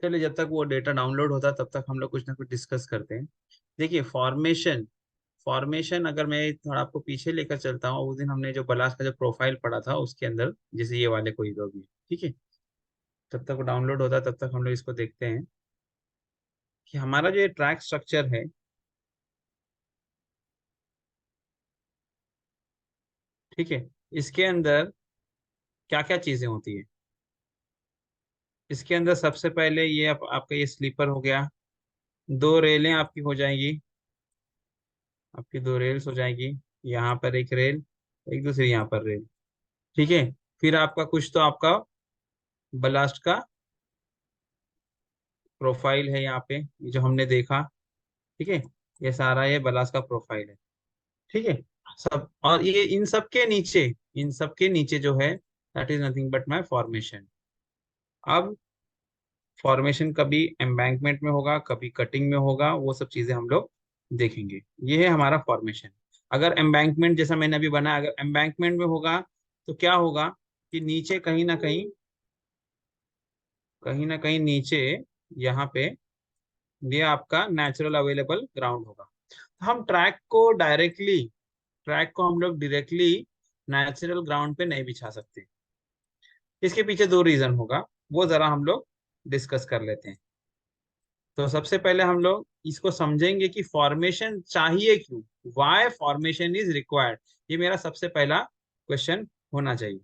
चलिए, जब तक वो डेटा डाउनलोड होता है तब तक हम लोग कुछ ना कुछ डिस्कस करते हैं। देखिए, फॉर्मेशन फॉर्मेशन अगर मैं थोड़ा आपको पीछे लेकर चलता हूँ, उस दिन हमने जो बलास का जो प्रोफाइल पढ़ा था उसके अंदर जैसे ये वाले कोई लोग भी, ठीक है। जब तक वो डाउनलोड होता है तब तक हम लोग इसको देखते हैं कि हमारा जो ये ट्रैक स्ट्रक्चर है, ठीक है, इसके अंदर क्या क्या चीजें होती है। इसके अंदर सबसे पहले ये आपका ये स्लीपर हो गया। दो रेलें आपकी हो जाएंगी, आपकी दो रेल्स हो जाएगी। यहाँ पर एक रेल, एक दूसरी यहाँ पर रेल, ठीक है। फिर आपका कुछ तो आपका बलास्ट का प्रोफाइल है यहाँ पे, ये जो हमने देखा, ठीक है। ये सारा ये बलास्ट का प्रोफाइल है, ठीक है। सब, और ये इन सब के नीचे जो है, that is nothing but my formation. अब फॉर्मेशन कभी एम्बैंकमेंट में होगा, कभी कटिंग में होगा, वो सब चीजें हम लोग देखेंगे। ये है हमारा फॉर्मेशन। अगर एम्बैंकमेंट जैसा मैंने अभी बनाया, अगर एम्बैंकमेंट में होगा तो क्या होगा कि नीचे कहीं ना कहीं नीचे यहाँ पे ये आपका नेचुरल अवेलेबल ग्राउंड होगा। हम ट्रैक को हम लोग डायरेक्टली नेचुरल ग्राउंड पे नहीं बिछा सकते। इसके पीछे दो रीजन होगा, वो जरा हम लोग डिस्कस कर लेते हैं। तो सबसे पहले हम लोग इसको समझेंगे कि फॉर्मेशन चाहिए क्यों, वाई फॉर्मेशन इज रिक्वायर्ड। ये मेरा सबसे पहला क्वेश्चन होना चाहिए।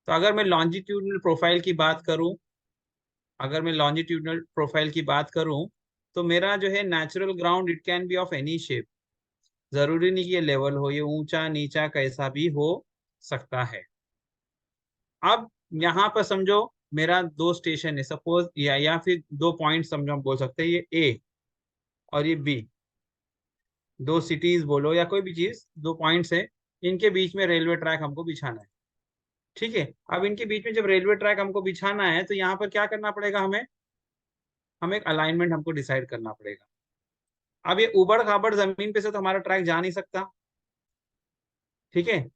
तो अगर मैं लॉन्जिट्यूडनल प्रोफाइल की बात करूं, तो मेरा जो है natural ground it can B of any shape. जरूरी नहीं कि ये लेवल हो, ये ऊंचा नीचा कैसा भी हो सकता है। अब यहाँ पर समझो मेरा दो स्टेशन है सपोज, या फिर दो पॉइंट समझो, हम बोल सकते हैं ये ए और ये बी। दो सिटीज बोलो या कोई भी चीज, दो पॉइंट्स है, इनके बीच में रेलवे ट्रैक हमको बिछाना है, ठीक है। अब इनके बीच में जब रेलवे ट्रैक हमको बिछाना है तो यहाँ पर क्या करना पड़ेगा हमें एक अलाइनमेंट हमको डिसाइड करना पड़ेगा। अब ये उबड़ खाबड़ जमीन पे से तो हमारा ट्रैक जा नहीं सकता, ठीक है।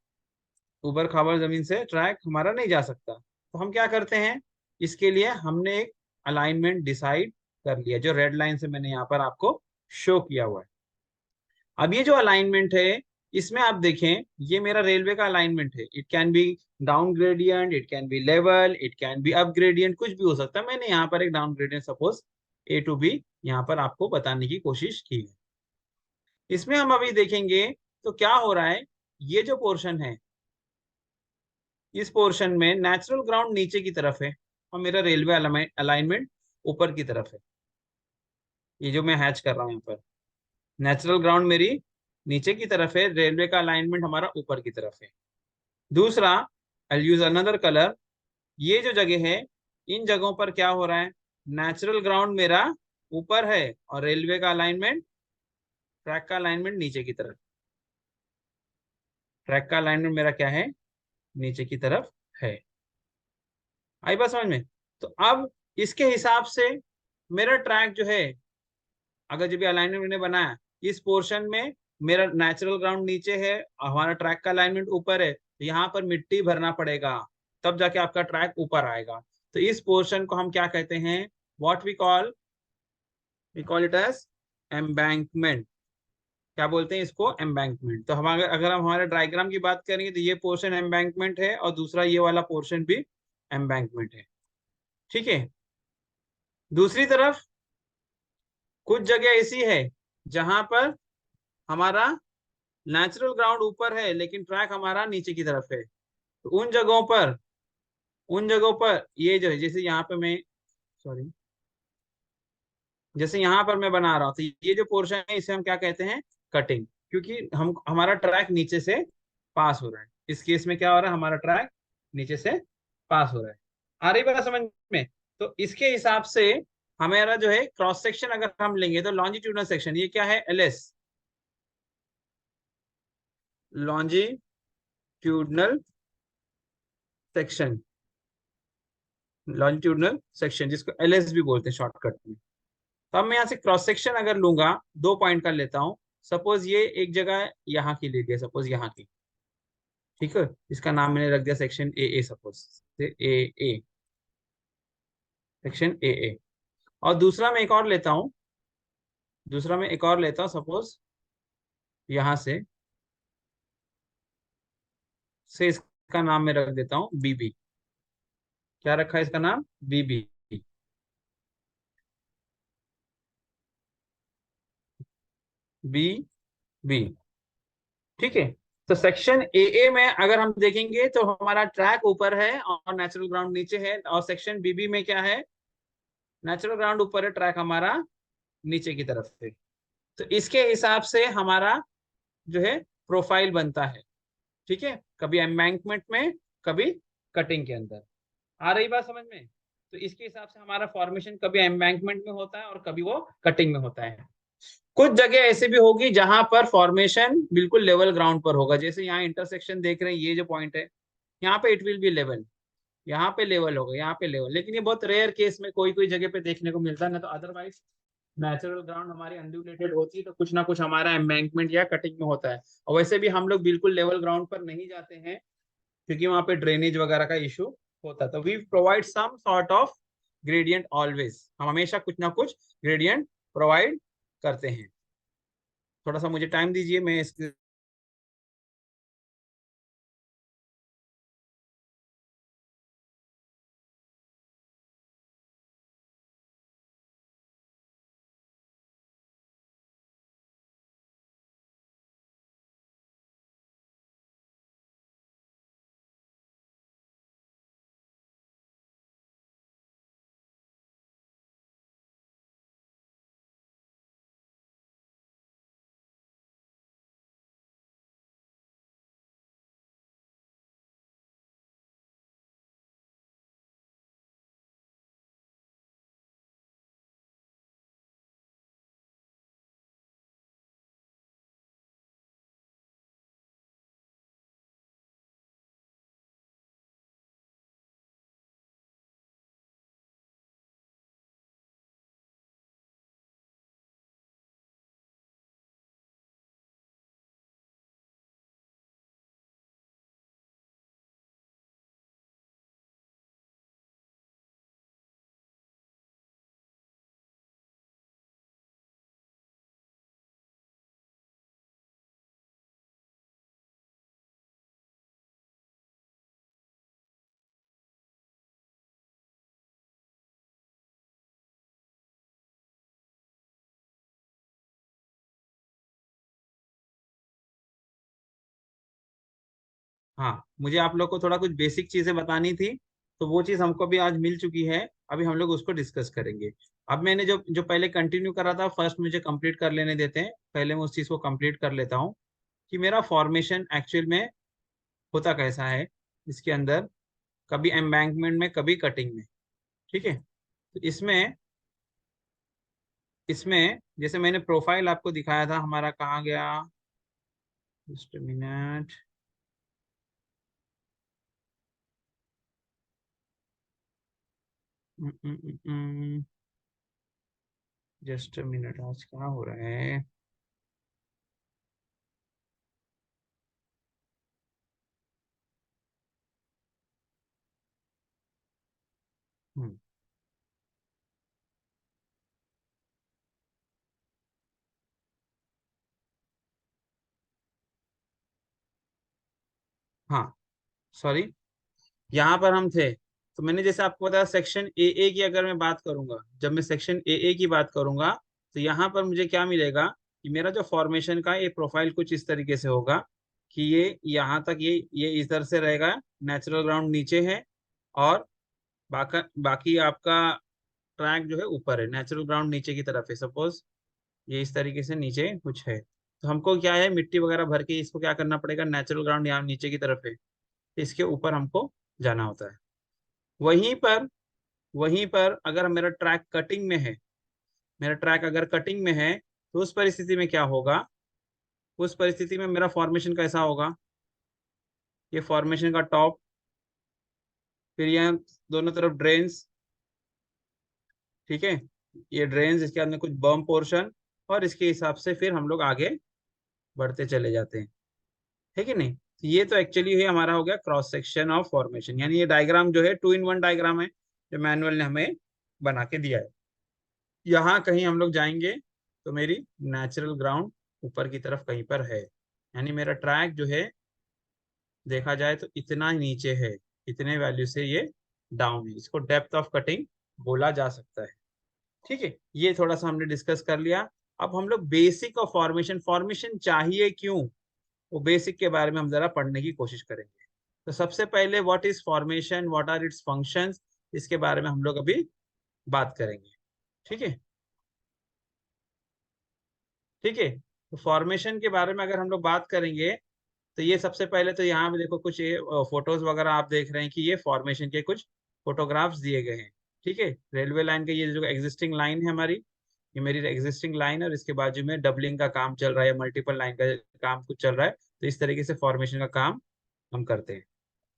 ऊबड़ खाबड़ जमीन से ट्रैक हमारा नहीं जा सकता, तो हम क्या करते हैं, इसके लिए हमने एक अलाइनमेंट डिसाइड कर लिया, जो रेड लाइन से मैंने यहाँ पर आपको शो किया हुआ है। अब ये जो अलाइनमेंट है, इसमें आप देखें, ये मेरा रेलवे का अलाइनमेंट है। It can be down gradient, it can be level, it can be up gradient, कुछ भी हो सकता है। मैंने यहाँ पर एक down gradient suppose A to B यहाँ पर आपको बताने की कोशिश की है। इसमें हम अभी देखेंगे तो क्या हो रहा है, ये जो पोर्शन है, इस पोर्शन में नेचुरल ग्राउंड नीचे की तरफ है और मेरा रेलवे अलाइनमेंट ऊपर की तरफ है। ये जो मैं हैच कर रहा हूँ यहाँ पर, नेचुरल ग्राउंड मेरी नीचे की तरफ है, रेलवे का अलाइनमेंट हमारा ऊपर की तरफ है। दूसरा, आई यूज अनदर कलर, ये जो जगह है, इन जगहों पर क्या हो रहा है, नेचुरल ग्राउंड मेरा ऊपर है और रेलवे का अलाइनमेंट, ट्रैक का अलाइनमेंट नीचे की तरफ। ट्रैक का अलाइनमेंट मेरा क्या है, नीचे की तरफ है। आई बात समझ में? तो अब इसके हिसाब से मेरा ट्रैक जो है, अगर जब भी अलाइनमेंट मैंने बनाया, इस पोर्शन में मेरा नेचुरल ग्राउंड नीचे है, हमारा ट्रैक का अलाइनमेंट ऊपर है, तो यहाँ पर मिट्टी भरना पड़ेगा, तब जाके आपका ट्रैक ऊपर आएगा। तो इस पोर्शन को हम क्या कहते हैं, what we call it as embankment. क्या बोलते हैं इसको, एम्बैंकमेंट। तो हम अगर हम हमारे डायग्राम की बात करेंगे तो ये पोर्शन एम्बैंकमेंट है और दूसरा ये वाला पोर्शन भी एम्बैंकमेंट है, ठीक है। दूसरी तरफ कुछ जगह ऐसी है जहां पर हमारा नेचुरल ग्राउंड ऊपर है लेकिन ट्रैक हमारा नीचे की तरफ है। तो उन जगहों पर ये जो है, जैसे यहाँ पे मैं, सॉरी, जैसे यहाँ पर मैं बना रहा हूँ, तो ये जो पोर्शन है इसे हम क्या कहते हैं, कटिंग। क्योंकि हम हमारा ट्रैक नीचे से पास हो रहा है, इस केस में क्या हो रहा है, हमारा ट्रैक नीचे से पास हो रहा है। आ रही बात समझ में? तो इसके हिसाब से हमारा जो है क्रॉस सेक्शन अगर हम लेंगे तो लॉन्जिट्यूडनल सेक्शन, ये क्या है, LS, longitudinal section, longitudinal section जिसको एलएस भी बोलते हैं शॉर्टकट में। तो अब मैं यहाँ से क्रॉस सेक्शन अगर लूंगा, दो पॉइंट का लेता हूँ। सपोज ये एक जगह यहाँ की ले लिया, सपोज यहाँ की, ठीक है। इसका नाम मैंने रख दिया section A A, suppose A A, section A A. और दूसरा मैं एक और लेता हूँ, दूसरा मैं एक और लेता हूँ, सपोज यहाँ से इसका नाम मैं रख देता हूँ बीबी। क्या रखा है इसका नाम? बीबी। B B. ठीक है। तो सेक्शन ए ए में अगर हम देखेंगे तो हमारा ट्रैक ऊपर है और नेचुरल ग्राउंड नीचे है, और सेक्शन बीबी में क्या है? नेचुरल ग्राउंड ऊपर है, ट्रैक हमारा नीचे की तरफ से। तो इसके हिसाब से हमारा जो है प्रोफाइल बनता है। ठीक है, कभी एम्बैंकमेंट में, कभी कटिंग के अंदर। आ रही बात समझ में? तो इसके हिसाब से हमारा फॉर्मेशन कभी एम्बैंकमेंट में होता है और कभी वो कटिंग में होता है। कुछ जगह ऐसे भी होगी जहां पर फॉर्मेशन बिल्कुल लेवल ग्राउंड पर होगा, जैसे यहाँ इंटरसेक्शन देख रहे हैं, ये जो पॉइंट है यहाँ पे इट विल बी लेवल, यहाँ पे लेवल होगा, यहाँ पे लेवल। लेकिन ये बहुत रेयर केस में कोई कोई जगह पे देखने को मिलता है, ना तो अदरवाइज नेचुरल ग्राउंड हमारी अनड्यूलेटेड होती है तो कुछ ना कुछ हमारा एम्बैंकमेंट या कटिंग में होता है। और वैसे भी हम लोग बिल्कुल लेवल ग्राउंड पर नहीं जाते हैं, क्योंकि वहां पे ड्रेनेज वगैरह का इशू होता है। तो we provide some sort of gradient always, हम हमेशा कुछ ना कुछ ग्रेडियंट प्रोवाइड करते हैं। थोड़ा सा मुझे टाइम दीजिए, मैं इसके। हाँ, मुझे आप लोग को थोड़ा कुछ बेसिक चीजें बतानी थी, तो वो चीज हमको भी आज मिल चुकी है। अभी हम लोग उसको डिस्कस करेंगे। अब मैंने जो जो पहले कंटिन्यू करा था, फर्स्ट मुझे कंप्लीट कर लेने देते हैं, पहले मैं उस चीज को कंप्लीट कर लेता हूँ कि मेरा फॉर्मेशन एक्चुअल में होता कैसा है इसके अंदर, कभी एम्बैंकमेंट में, कभी कटिंग में। ठीक है। तो इसमें इसमें जैसे मैंने प्रोफाइल आपको दिखाया था, हमारा कहाँ गया? Just minute. जस्ट मिनट, आज क्या हो रहा है? हम्म, हाँ, सॉरी, यहाँ पर हम थे। तो मैंने जैसे आपको बताया सेक्शन ए ए की अगर मैं बात करूंगा, जब मैं सेक्शन ए ए की बात करूंगा, तो यहाँ पर मुझे क्या मिलेगा कि मेरा जो फॉर्मेशन का ये प्रोफाइल कुछ इस तरीके से होगा कि ये यहाँ तक, ये इधर से रहेगा, नेचुरल ग्राउंड नीचे है, और बाकी आपका ट्रैक जो है ऊपर है, नेचुरल ग्राउंड नीचे की तरफ है। सपोज ये इस तरीके से नीचे कुछ है, तो हमको क्या है, मिट्टी वगैरह भर के इसको क्या करना पड़ेगा, नेचुरल ग्राउंड यहाँ नीचे की तरफ है, इसके ऊपर हमको जाना होता है। वहीं पर वहीं पर अगर मेरा ट्रैक कटिंग में है, मेरा ट्रैक अगर कटिंग में है, तो उस परिस्थिति में क्या होगा? उस परिस्थिति में मेरा फॉर्मेशन कैसा होगा? ये फॉर्मेशन का टॉप, फिर यहाँ दोनों तरफ ड्रेन्स। ठीक है, ये ड्रेन्स, इसके अंदर कुछ बर्म पोर्शन, और इसके हिसाब से फिर हम लोग आगे बढ़ते चले जाते हैं। है कि नहीं? तो ये तो एक्चुअली है हमारा हो गया क्रॉस सेक्शन ऑफ फॉर्मेशन, यानी ये डायग्राम जो है 2 in 1 डायग्राम है, जो मैनुअल ने हमें बना के दिया है। यहाँ कहीं हम लोग जाएंगे तो मेरी नेचुरल ग्राउंड ऊपर की तरफ कहीं पर है, यानी मेरा ट्रैक जो है देखा जाए तो इतना ही नीचे है, इतने वैल्यू से ये डाउन है, इसको डेप्थ ऑफ कटिंग बोला जा सकता है। ठीक है, ये थोड़ा सा हमने डिस्कस कर लिया। अब हम लोग बेसिक ऑफ फॉर्मेशन, फॉर्मेशन चाहिए क्यों, वो बेसिक के बारे में हम जरा पढ़ने की कोशिश करेंगे। तो सबसे पहले what is formation, what are its functions, इसके बारे में हम लोग अभी बात करेंगे। ठीक है, ठीक है। तो फॉर्मेशन के बारे में अगर हम लोग बात करेंगे तो ये सबसे पहले तो यहाँ पे देखो कुछ ये फोटोज वगैरह आप देख रहे हैं कि ये फॉर्मेशन के कुछ फोटोग्राफ्स दिए गए हैं। ठीक है, रेलवे लाइन का ये जो एग्जिस्टिंग लाइन है हमारी, ये मेरी एग्जिस्टिंग लाइन है और इसके बाजू में डबलिंग का काम चल रहा है, मल्टीपल लाइन का काम कुछ चल रहा है, तो इस तरीके से फॉर्मेशन का काम हम करते हैं।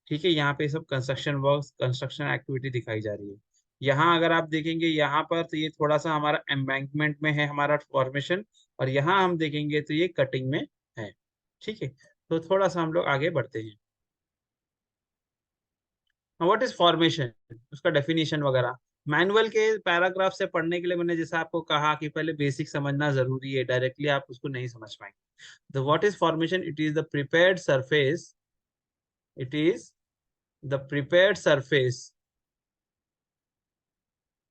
ठीक है, यहाँ पे सब कंस्ट्रक्शन वर्क, कंस्ट्रक्शन एक्टिविटी दिखाई जा रही है। यहाँ अगर आप देखेंगे यहाँ पर तो ये थोड़ा सा हमारा एम्बैंकमेंट में है हमारा फॉर्मेशन, और यहाँ हम देखेंगे तो ये कटिंग में है। ठीक है, तो थोड़ा सा हम लोग आगे बढ़ते हैं। व्हाट इज फॉर्मेशन, उसका डेफिनेशन वगैरह मैनुअल के पैराग्राफ से पढ़ने के लिए मैंने जैसा आपको कहा कि पहले बेसिक समझना जरूरी है, डायरेक्टली आप उसको नहीं समझ पाएंगे। The what is formation, it is the prepared surface, it is the prepared surface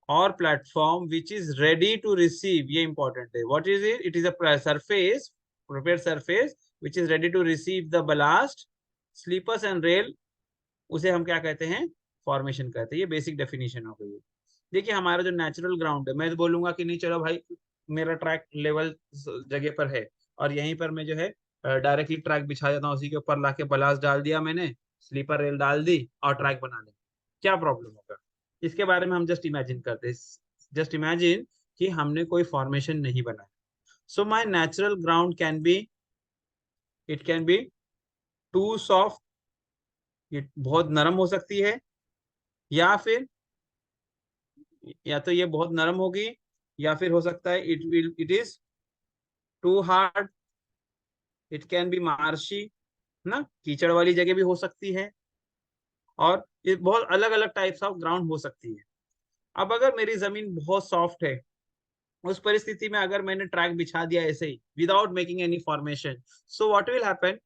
or platform which is ready to receive, ये important है, what is it, it is a surface, prepared surface which is ready to receive the ballast, sleepers and rail, उसे हम क्या कहते हैं, formation कहते हैं। ये बेसिक डेफिनेशन हो गई है। देखिए हमारा जो नेचुरल ग्राउंड है, मैं तो बोलूंगा कि नहीं चलो भाई मेरा ट्रैक लेवल जगह पर है और यहीं पर मैं जो है डायरेक्टली ट्रैक बिछा देता हूँ, उसी के ऊपर लाके बलास्ट डाल दिया मैंने, स्लीपर रेल डाल दी और ट्रैक बना लिया, क्या प्रॉब्लम होगा। इसके बारे में हम जस्ट इमेजिन करते हैं, जस्ट इमेजिन कि हमने कोई फॉर्मेशन नहीं बनाया। So my natural ground can be, it can be too soft, ये बहुत नरम हो सकती है, या फिर या तो ये बहुत नरम होगी, या फिर हो सकता है it is too hard, it can be marshy, ना कीचड़ वाली जगह भी हो सकती है, और ये बहुत अलग अलग टाइप्स ऑफ ग्राउंड हो सकती है। अब अगर मेरी जमीन बहुत सॉफ्ट है, उस परिस्थिति में अगर मैंने ट्रैक बिछा दिया ऐसे ही without making any formation, so what will happen,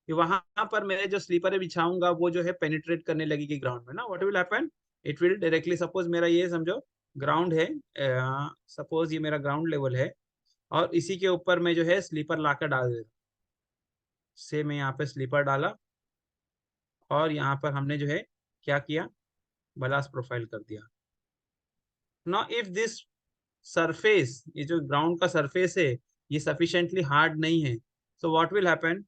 कि वहां पर मैं जो स्लीपर बिछाऊंगा वो जो है पेनिट्रेट करने लगेगी ग्राउंड में ना, what will happen, it will directly, suppose मेरा ये समझो ग्राउंड है, सपोज ये मेरा ग्राउंड लेवल है और इसी के ऊपर मैं जो है स्लीपर लाकर डाल देता, से मैं यहाँ पे स्लीपर डाला और यहाँ पर हमने जो है क्या किया, बलास प्रोफाइल कर दिया। नाउ इफ दिस सरफेस, ये जो ग्राउंड का सरफेस है ये सफिशिएंटली हार्ड नहीं है, सो व्हाट विल हैपन,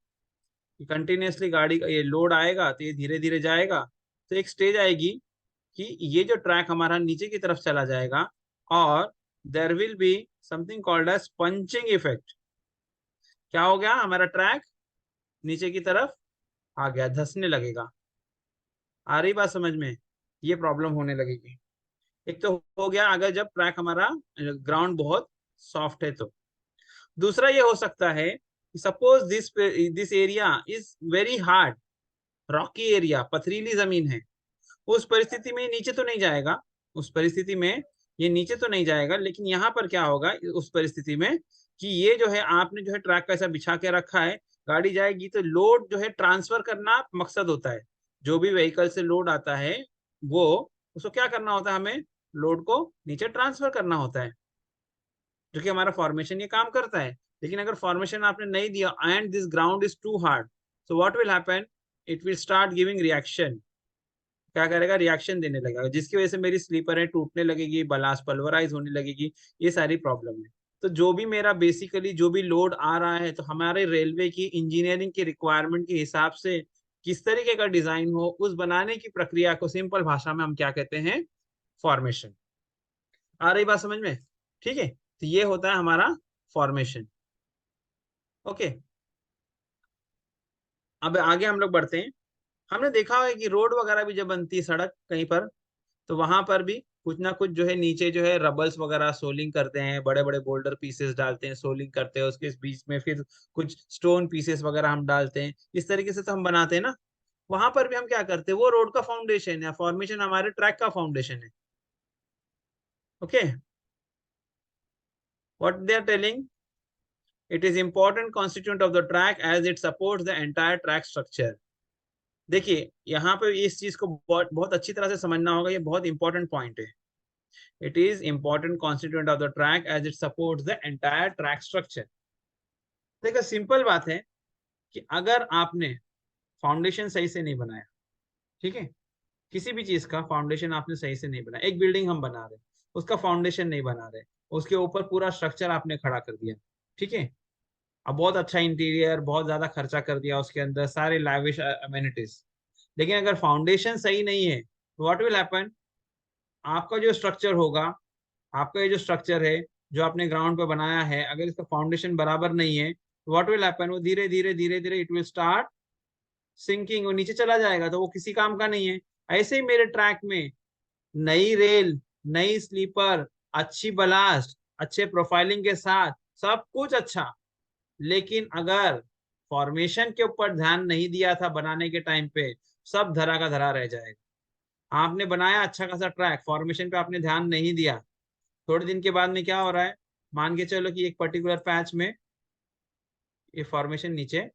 कंटिन्यूसली गाड़ी का ये लोड आएगा तो ये धीरे धीरे जाएगा, तो एक स्टेज आएगी कि ये जो ट्रैक हमारा नीचे की तरफ चला जाएगा और there will be something called as punching effect. क्या हो गया, हमारा ट्रैक नीचे की तरफ आ गया, धंसने लगेगा। आ रही बात समझ में, ये प्रॉब्लम होने लगेगी। एक तो हो गया अगर जब ट्रैक हमारा ग्राउंड बहुत सॉफ्ट है, तो दूसरा ये हो सकता है suppose this area is very hard, Rocky area, पथरीली जमीन है, उस परिस्थिति में नीचे तो नहीं जाएगा, उस परिस्थिति में ये नीचे तो नहीं जाएगा, लेकिन यहाँ पर क्या होगा उस परिस्थिति में कि ये जो है आपने जो है ट्रैक कैसा बिछा के रखा है, गाड़ी जाएगी तो लोड जो है ट्रांसफर करना मकसद होता है, जो भी व्हीकल से लोड आता है वो उसको क्या करना होता है, हमें लोड को नीचे ट्रांसफर करना होता है, जो कि हमारा फॉर्मेशन ये काम करता है। लेकिन अगर फॉर्मेशन आपने नहीं दिया and this ground is too hard, so what will happen, it will start giving reaction, क्या करेगा, रिएक्शन देने लगेगा, जिसकी वजह से मेरी स्लीपर है टूटने लगेगी, बलास पल्वराइज होने लगेगी, ये सारी प्रॉब्लम है। तो जो भी मेरा बेसिकली जो भी लोड आ रहा है, तो हमारे रेलवे की इंजीनियरिंग की रिक्वायरमेंट के हिसाब से किस तरीके का डिजाइन हो, उस बनाने की प्रक्रिया को सिंपल भाषा में हम क्या कहते हैं, फॉर्मेशन। आ रही बात समझ में, ठीक है, तो ये होता है हमारा फॉर्मेशन। ओके, अब आगे हम लोग बढ़ते हैं। हमने देखा है कि रोड वगैरह भी जब बनती है, सड़क कहीं पर, तो वहां पर भी कुछ ना कुछ जो है नीचे जो है रबल्स वगैरह सोलिंग करते हैं, बड़े बड़े बोल्डर पीसेस डालते हैं, सोलिंग करते हैं, उसके बीच में फिर कुछ स्टोन पीसेस वगैरह हम डालते हैं, इस तरीके से तो हम बनाते हैं ना। वहां पर भी हम क्या करते हैं, वो रोड का फाउंडेशन है, फॉर्मेशन हमारे ट्रैक का फाउंडेशन है। Okay, What they are telling? It is important constituent of the track as it supports the entire track structure. देखिए यहाँ पे इस चीज को बहुत बहुत अच्छी तरह से समझना होगा, ये बहुत इंपॉर्टेंट पॉइंट है. It is important constituent of the track as it supports the entire track structure. देखो सिंपल बात है कि अगर आपने फाउंडेशन सही से नहीं बनाया, ठीक है, किसी भी चीज का फाउंडेशन आपने सही से नहीं बनाया, एक बिल्डिंग हम बना रहे, उसका फाउंडेशन नहीं बना रहे, उसके ऊपर पूरा स्ट्रक्चर आपने खड़ा कर दिया, ठीक है, अब बहुत अच्छा इंटीरियर, बहुत ज्यादा खर्चा कर दिया उसके अंदर, सारे लैविश अमेनिटीज, लेकिन अगर फाउंडेशन सही नहीं है तो व्हाट विल हैपन? आपका जो स्ट्रक्चर होगा, आपका ये जो स्ट्रक्चर है जो आपने ग्राउंड पे बनाया है, अगर इसका फाउंडेशन बराबर नहीं है तो व्हाट विल हैपन? वो धीरे धीरे धीरे धीरे इट विल स्टार्ट सिंकिंग, वो नीचे चला जाएगा, तो वो किसी काम का नहीं है. ऐसे ही मेरे ट्रैक में नई रेल, नई स्लीपर, अच्छी बलास्ट, अच्छे प्रोफाइलिंग के साथ सब कुछ अच्छा, लेकिन अगर फॉर्मेशन के ऊपर ध्यान नहीं दिया था बनाने के टाइम पे, सब धरा का धरा रह जाएगा. आपने बनाया अच्छा खासा ट्रैक, फॉर्मेशन पे आपने ध्यान नहीं दिया, थोड़े दिन के बाद में क्या हो रहा है? मान के चलो कि एक पर्टिकुलर पैच में ये फॉर्मेशन नीचे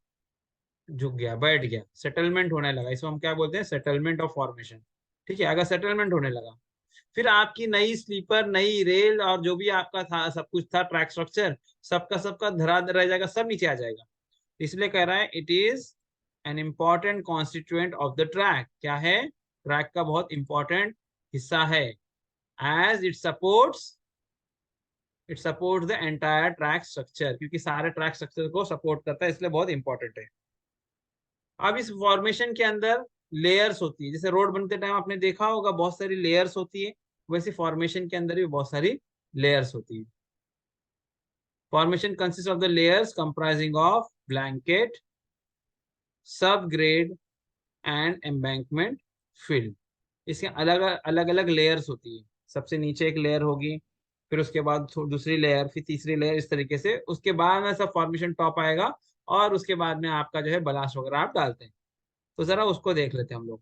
झुक गया, बैठ गया, सेटलमेंट होने लगा, इसको हम क्या बोलते हैं? Settlement of formation. ठीक है, अगर सेटलमेंट होने लगा, फिर आपकी नई स्लीपर, नई रेल और जो भी आपका था, सब कुछ था ट्रैक स्ट्रक्चर, सबका सबका धरा रह जाएगा, सब नीचे आ जाएगा. इसलिए कह रहा है it is an important constituent of the track. क्या है? ट्रैक का बहुत इंपॉर्टेंट हिस्सा है. As it supports the entire track structure, क्योंकि सारे ट्रैक स्ट्रक्चर को सपोर्ट करता है, इसलिए बहुत इंपॉर्टेंट है. अब इस फॉर्मेशन के अंदर लेयर्स होती है, जैसे रोड बनते टाइम आपने देखा होगा बहुत सारी लेयर्स होती है, वैसे फॉर्मेशन के अंदर भी बहुत सारी लेयर्स होती है. Formation consist of the layers comprising of blanket, सब ग्रेड एंड एम्बैंकमेंट फिल. इसके अलग अलग अलग लेयर्स होती है. सबसे नीचे एक लेयर होगी, फिर उसके बाद दूसरी लेयर, फिर तीसरी लेयर, इस तरीके से उसके बाद में सब फॉर्मेशन टॉप आएगा, और उसके बाद में आपका जो है बलास्ट वगैरह आप डालते हैं. तो जरा उसको देख लेते हैं हम लोग.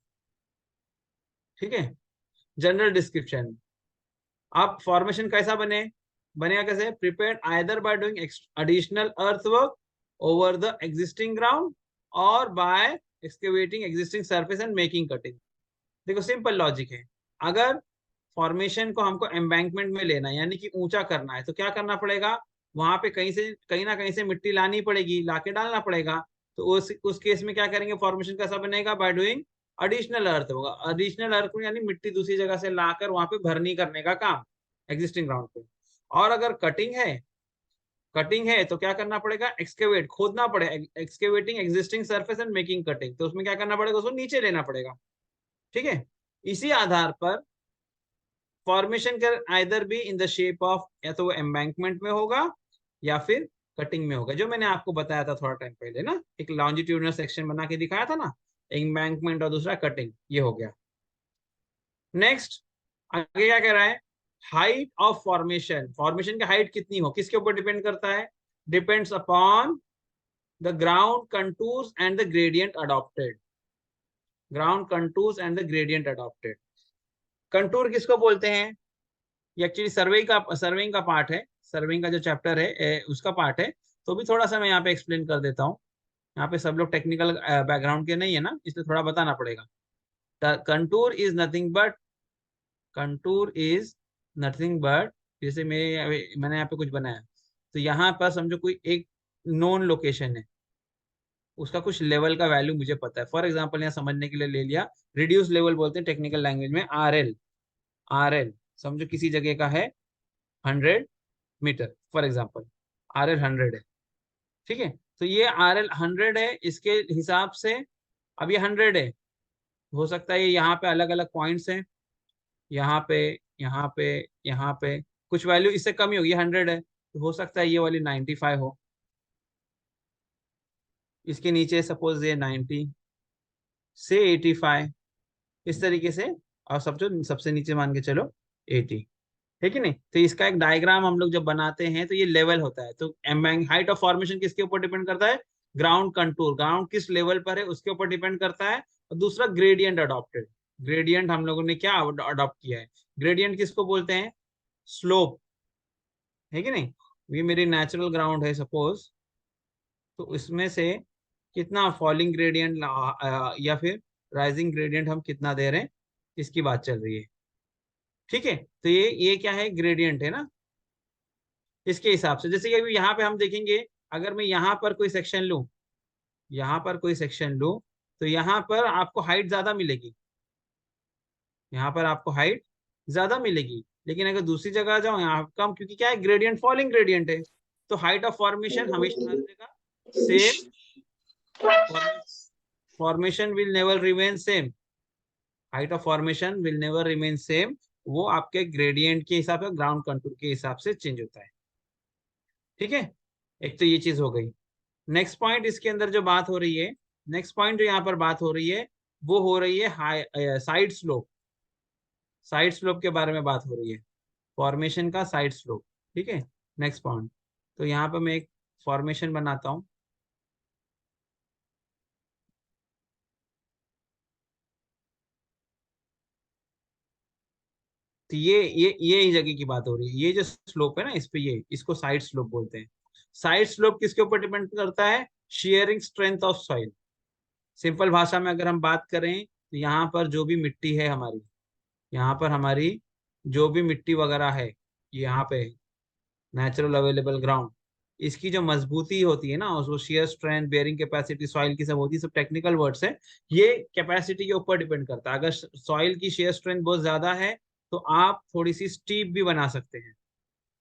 ठीक है, जनरल डिस्क्रिप्शन. आप फॉर्मेशन कैसा बनेगा कैसे? Prepared either by doing additional earthwork over the existing ground और by excavating existing surface and making cutting. देखो सिंपल लॉजिक है. अगर फॉर्मेशन को हमको एम्बैंकमेंट में लेना है, यानी कि ऊंचा करना है, तो क्या करना पड़ेगा? वहां पे कहीं ना कहीं से मिट्टी लानी पड़ेगी, लाके डालना पड़ेगा. तो उस केस में क्या करेंगे? फॉर्मेशन कैसा बनेगा? बाय डूइंग एडिशनल अर्थ होगा. एडिशनल अर्थ यानी मिट्टी दूसरी जगह से लाकर वहां पे भरनी करने का काम एग्जिस्टिंग ग्राउंड पे. और अगर कटिंग है तो क्या करना पड़ेगा? एक्सकेवेट, खोदना पड़ेगा. Excavating existing surface and making cutting, तो उसमें क्या करना पड़ेगा? उसको नीचे लेना पड़ेगा. ठीक है, इसी आधार पर फॉर्मेशन कर आइदर भी इन द शेप ऑफ, या तो वो एम्बैंकमेंट में होगा या फिर कटिंग में होगा, जो मैंने आपको बताया था थोड़ा टाइम पहले ना, एक लॉन्जिट्यूडनल सेक्शन बना के दिखाया था ना, एम्बैंकमेंट और दूसरा कटिंग, ये हो गया. नेक्स्ट, आगे क्या कह रहा है? Height of formation. फॉर्मेशन की हाइट कितनी हो, किसके ऊपर डिपेंड करता है? Depends upon the ground contours and the gradient adopted. Ground contours and the gradient adopted. Contour किसको बोलते हैं? ये एक्चुअली सर्वेइंग का पार्ट है, सर्वेइंग का जो चैप्टर है उसका पार्ट है. तो भी थोड़ा सा मैं यहाँ पे एक्सप्लेन कर देता हूँ. यहाँ पे सब लोग टेक्निकल बैकग्राउंड के नहीं है ना, इसलिए थोड़ा बताना पड़ेगा. Contour is nothing but contour is nothing but जैसे मैंने यहाँ पे कुछ बनाया, तो यहाँ पर समझो कोई एक नोन लोकेशन है, उसका कुछ लेवल का वैल्यू मुझे पता है. फॉर एग्जाम्पल यहाँ समझने के लिए ले लिया, रिड्यूस लेवल बोलते हैं टेक्निकल लैंग्वेज में, आर एल समझो किसी जगह का है 100 मीटर, फॉर एग्जाम्पल RL 100 है. ठीक है, तो ये RL 100 है, इसके हिसाब से अब ये 100 है. हो सकता है ये यहाँ पे अलग अलग पॉइंट्स हैं, यहाँ पे, यहाँ पे, यहाँ पे कुछ वैल्यू इससे कम ही होगी, 100 है, तो हो सकता है ये वाली 95 हो, इसके नीचे सपोज ये 90 से 85, इस तरीके से. और सब जो सबसे नीचे मान के चलो 80, है कि नहीं? तो इसका एक डायग्राम हम लोग जब बनाते हैं तो ये लेवल होता है. तो हाइट ऑफ फॉर्मेशन किसके ऊपर डिपेंड करता है? ग्राउंड कंटूर, ग्राउंड किस लेवल पर है उसके ऊपर डिपेंड करता है. और दूसरा ग्रेडियंट अडॉप्टेड. ग्रेडियंट हम लोगों ने क्या अडॉप्ट किया है? ग्रेडियंट किसको बोलते हैं? स्लोप, है कि नहीं? ये मेरी नेचुरल ग्राउंड है सपोज, तो इसमें से कितना फॉलिंग ग्रेडियंट या फिर राइजिंग ग्रेडियंट हम कितना दे रहे हैं, इसकी बात चल रही है। ठीक है, तो ये क्या है, ग्रेडियंट है ना। इसके हिसाब से जैसे कि अभी यहाँ पे हम देखेंगे, अगर मैं यहाँ पर कोई सेक्शन लूँ, यहाँ पर कोई सेक्शन लूँ, तो यहाँ पर आपको हाइट ज्यादा मिलेगी, यहाँ पर आपको हाइट ज्यादा मिलेगी। लेकिन अगर दूसरी जगह जाओ यहाँ कम, क्योंकि क्या है, ग्रेडियंट फॉलिंग ग्रेडियंट है, तो हाइट ऑफ फॉर्मेशन हमेशा हर जगह same, formation will never remain same, height of formation will never remain same, वो आपके ग्रेडियंट के हिसाब से, ग्राउंड कंटूर के हिसाब से चेंज होता है। ठीक है, एक तो ये चीज हो गई। नेक्स्ट पॉइंट इसके अंदर जो बात हो रही है, नेक्स्ट पॉइंट जो यहाँ पर बात हो रही है, वो हो रही है high side slope, side slope के बारे में बात हो रही है, फॉर्मेशन का साइड स्लोप। ठीक है, नेक्स्ट पॉइंट, तो यहाँ पर मैं एक फॉर्मेशन बनाता हूँ। तो ये ही जगह की बात हो रही है, ये जो स्लोप है ना इस पे, ये इसको साइड स्लोप बोलते हैं। साइड स्लोप किसके ऊपर डिपेंड करता है, sharing strength of soil. Simple भाषा में अगर हम बात करें, तो यहाँ पर जो भी मिट्टी है हमारी, यहाँ पर हमारी जो भी मिट्टी वगैरह है, यहाँ पे नेचुरल अवेलेबल ग्राउंड, इसकी जो मजबूती होती है ना, उसको shear strength, bearing capacity, soil की सब होती है, सब टेक्निकल वर्ड्स है। ये कैपेसिटी के ऊपर डिपेंड करता है। अगर सॉइल की शेयर स्ट्रेंथ बहुत ज्यादा है, तो आप थोड़ी सी स्टीप भी बना सकते हैं,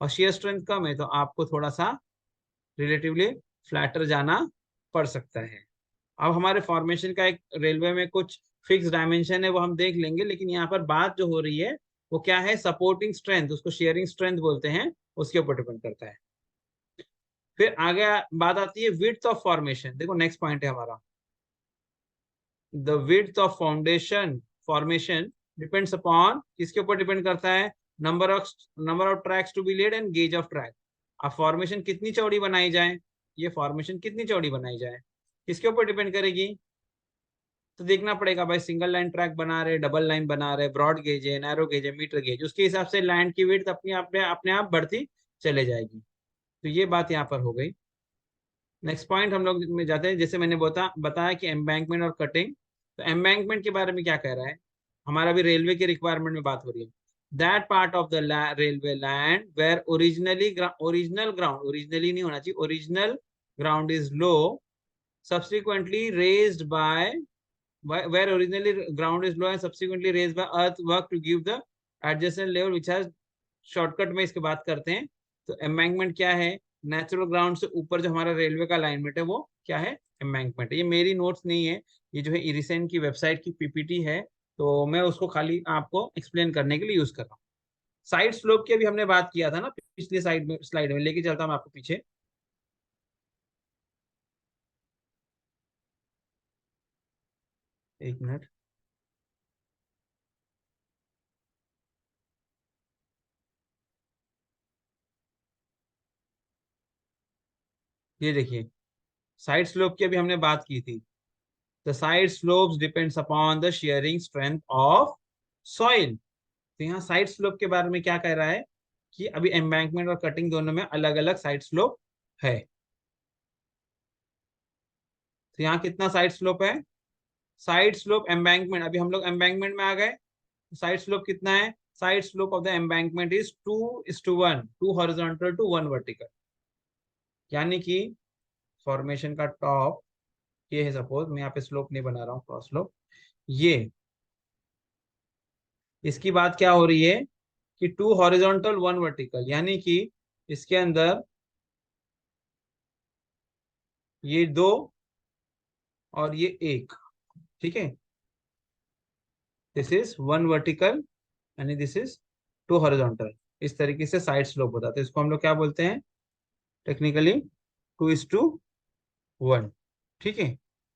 और शेयर स्ट्रेंथ कम है तो आपको थोड़ा सा रिलेटिवली फ्लैटर जाना पड़ सकता है। अब हमारे फॉर्मेशन का एक रेलवे में कुछ फिक्स डायमेंशन है, वो हम देख लेंगे, लेकिन यहाँ पर बात जो हो रही है वो क्या है, सपोर्टिंग स्ट्रेंथ, उसको शेयरिंग स्ट्रेंथ बोलते हैं, उसके ऊपर डिपेंड करता है। फिर आगे बात आती है विड्थ ऑफ फॉर्मेशन। देखो नेक्स्ट पॉइंट है हमारा, the width of foundation formation depends upon, किसके ऊपर डिपेंड करता है, number of tracks to be laid and gauge of track. अब फॉर्मेशन कितनी चौड़ी बनाई जाए, ये फॉर्मेशन कितनी चौड़ी बनाई जाए, किसके ऊपर डिपेंड करेगी। तो देखना पड़ेगा भाई, सिंगल लाइन ट्रैक बना रहे, डबल लाइन बना रहे, ब्रॉड गेज है, नैरो गेज है, मीटर गेज, उसके हिसाब से लैंड की विड्थ अपने आप बढ़ती चले जाएगी। तो ये बात यहाँ पर हो गई। नेक्स्ट पॉइंट हम लोग में जाते हैं, जैसे मैंने बताया कि एम्बैंकमेंट और कटिंग। तो एम्बैंकमेंट के बारे में क्या कह रहा है, हमारा भी रेलवे के रिक्वायरमेंट में बात हो रही है। That part of the railway land where original ground, originally नहीं होना चाहिए, original ground is low, subsequently raised by, where originally ground is low and subsequently raised by earthwork to give the adjacent level which has, shortcut में इसकी बात करते हैं। तो embankment क्या है, नेचुरल ग्राउंड से ऊपर जो हमारा रेलवे का अलाइनमेंट है वो क्या है, एम्बैंकमेंट है। ये मेरी नोट्स नहीं है, ये जो है इरिसेंट की वेबसाइट की पीपीटी है, तो मैं उसको खाली आपको एक्सप्लेन करने के लिए यूज कर रहा हूँ। साइड स्लोप की अभी हमने बात किया था ना पिछली स्लाइड में लेके चलता हूँ आपको पीछे। एक मिनट, ये देखिए, साइड स्लोप की अभी हमने बात की थी। The side slopes depends upon the shearing strength of soil। तो यहाँ साइड स्लोप के बारे में क्या कह रहा है, कि अभी एम्बैंकमेंट और कटिंग दोनों में अलग अलग साइड स्लोप है। तो यहाँ कितना साइड स्लोप है, साइड स्लोप एम्बैंकमेंट, अभी हम लोग एम्बैंकमेंट में आ गए, साइड स्लोप कितना है, side slope of the embankment is 2:1, 2 horizontal to 1 vertical. यानी कि फॉर्मेशन का टॉप ये है, सपोज मैं यहाँ पे स्लोप नहीं बना रहा हूँ, क्रॉस स्लोप, ये इसकी बात क्या हो रही है, कि 2 हॉरिजॉन्टल 1 वर्टिकल, यानी कि इसके अंदर ये दो और ये एक। ठीक है, दिस इज 1 वर्टिकल यानी दिस इज 2 हॉरिजॉन्टल। इस तरीके से साइड स्लोप होता है, तो इसको हम लोग क्या बोलते हैं टेक्निकली, 2:1। ठीक है,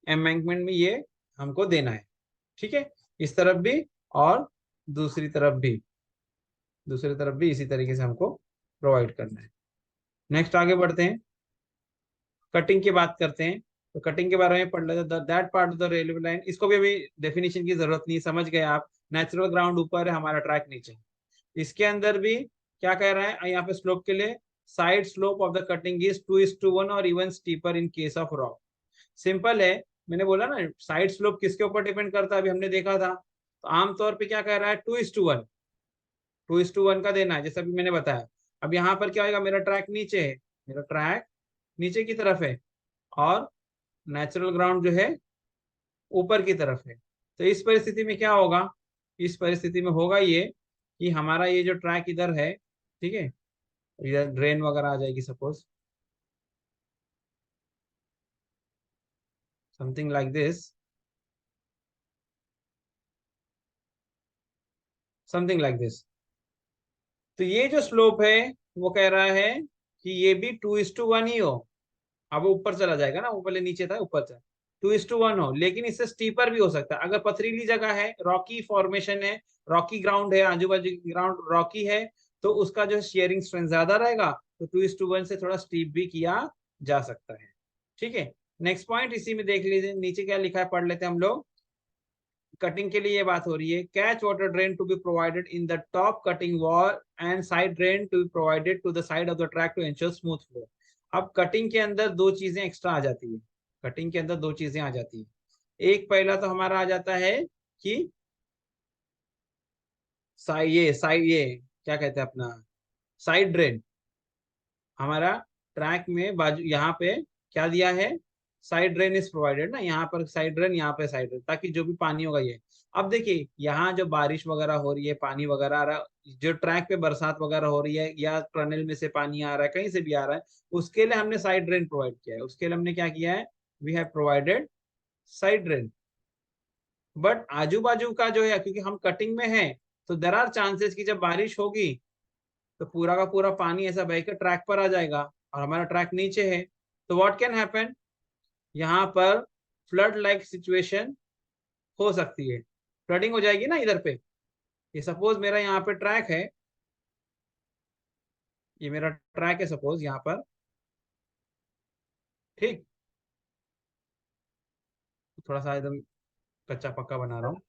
एम्बैंकमेंट में ये हमको देना है। ठीक है, इस तरफ भी और दूसरी तरफ भी, दूसरी तरफ भी इसी तरीके से हमको प्रोवाइड करना है। नेक्स्ट आगे बढ़ते हैं, कटिंग की बात करते हैं। तो कटिंग के बारे में पढ़ लेते हैं, that part of the railway line, इसको भी अभी डेफिनेशन की जरूरत नहीं, समझ गए आप, नेचुरल ग्राउंड ऊपर है, हमारा ट्रैक नीचे। इसके अंदर भी क्या कह रहा है यहाँ पे स्लोप के लिए, side slope of the cutting is 2:1 और even steeper in case of rock. Simple है, मैंने बोला ना साइड स्लोप किसके ऊपर डिपेंड करता है, अभी हमने देखा था। तो आमतौर पे क्या कह रहा है, 2:1, 2:1 का देना है, जैसा भी मैंने बताया। अब यहाँ पर क्या होगा, मेरा ट्रैक नीचे है, मेरा ट्रैक नीचे की तरफ है और नेचुरल ग्राउंड जो है ऊपर की तरफ है। तो इस परिस्थिति में क्या होगा, इस परिस्थिति में होगा ये कि हमारा ये जो ट्रैक इधर है, ठीक है, इधर ड्रेन वगैरह आ जाएगी, suppose something like this, something like this. तो ये जो स्लोप है वो कह रहा है कि ये भी 2:1 ही हो। अब वो ऊपर चला जाएगा ना, वो पहले नीचे था ऊपर चला, 2:1 हो, लेकिन इससे स्टीपर भी हो सकता है। अगर पथरीली जगह है, रॉकी फॉर्मेशन है, रॉकी ग्राउंड है, आजू बाजू ग्राउंड रॉकी है, तो उसका जो शेयरिंग स्ट्रेंथ ज्यादा रहेगा, तो 2:1 से थोड़ा स्टीप भी किया जा सकता है। ठीक है, नेक्स्ट पॉइंट इसी में देख लीजिए, नीचे क्या लिखा है पढ़ लेते हैं हम लोग। कटिंग के लिए ये बात हो रही है, catch water drain to be provided in the top cutting wall and side drain to be provided to the side of the track to ensure smooth flow. अब कटिंग के अंदर दो चीजें एक्स्ट्रा आ जाती है, कटिंग के अंदर दो चीजें आ जाती है। एक पहला तो हमारा आ जाता है कि साइड ये क्या कहते हैं अपना, साइड ड्रेन। हमारा ट्रैक में बाजू यहाँ पे क्या दिया है, साइड ड्रेन इज प्रोवाइडेड ना, यहाँ पर साइड ड्रेन, यहाँ पे साइड ड्रेन, ताकि जो भी पानी होगा ये। अब देखिए यहाँ जो बारिश वगैरह हो रही है, पानी वगैरह आ रहा है, जो ट्रैक पे बरसात वगैरह हो रही है या टनल में से पानी आ रहा है, कहीं से भी आ रहा है, उसके लिए हमने साइड ड्रेन प्रोवाइड किया है। उसके लिए हमने क्या किया है, we have provided side drain. But आजू बाजू का जो है, क्योंकि हम कटिंग में है, तो देर आर चांसेस कि जब बारिश होगी तो पूरा का पूरा पानी ऐसा बह के ट्रैक पर आ जाएगा और हमारा ट्रैक नीचे है। तो व्हाट कैन हैपन, यहाँ पर फ्लड लाइक सिचुएशन हो सकती है, फ्लडिंग हो जाएगी ना इधर पे। ये सपोज मेरा यहाँ पे ट्रैक है, ये मेरा ट्रैक है सपोज यहाँ पर, ठीक, थोड़ा सा एकदम कच्चा पक्का बना रहा हूँ।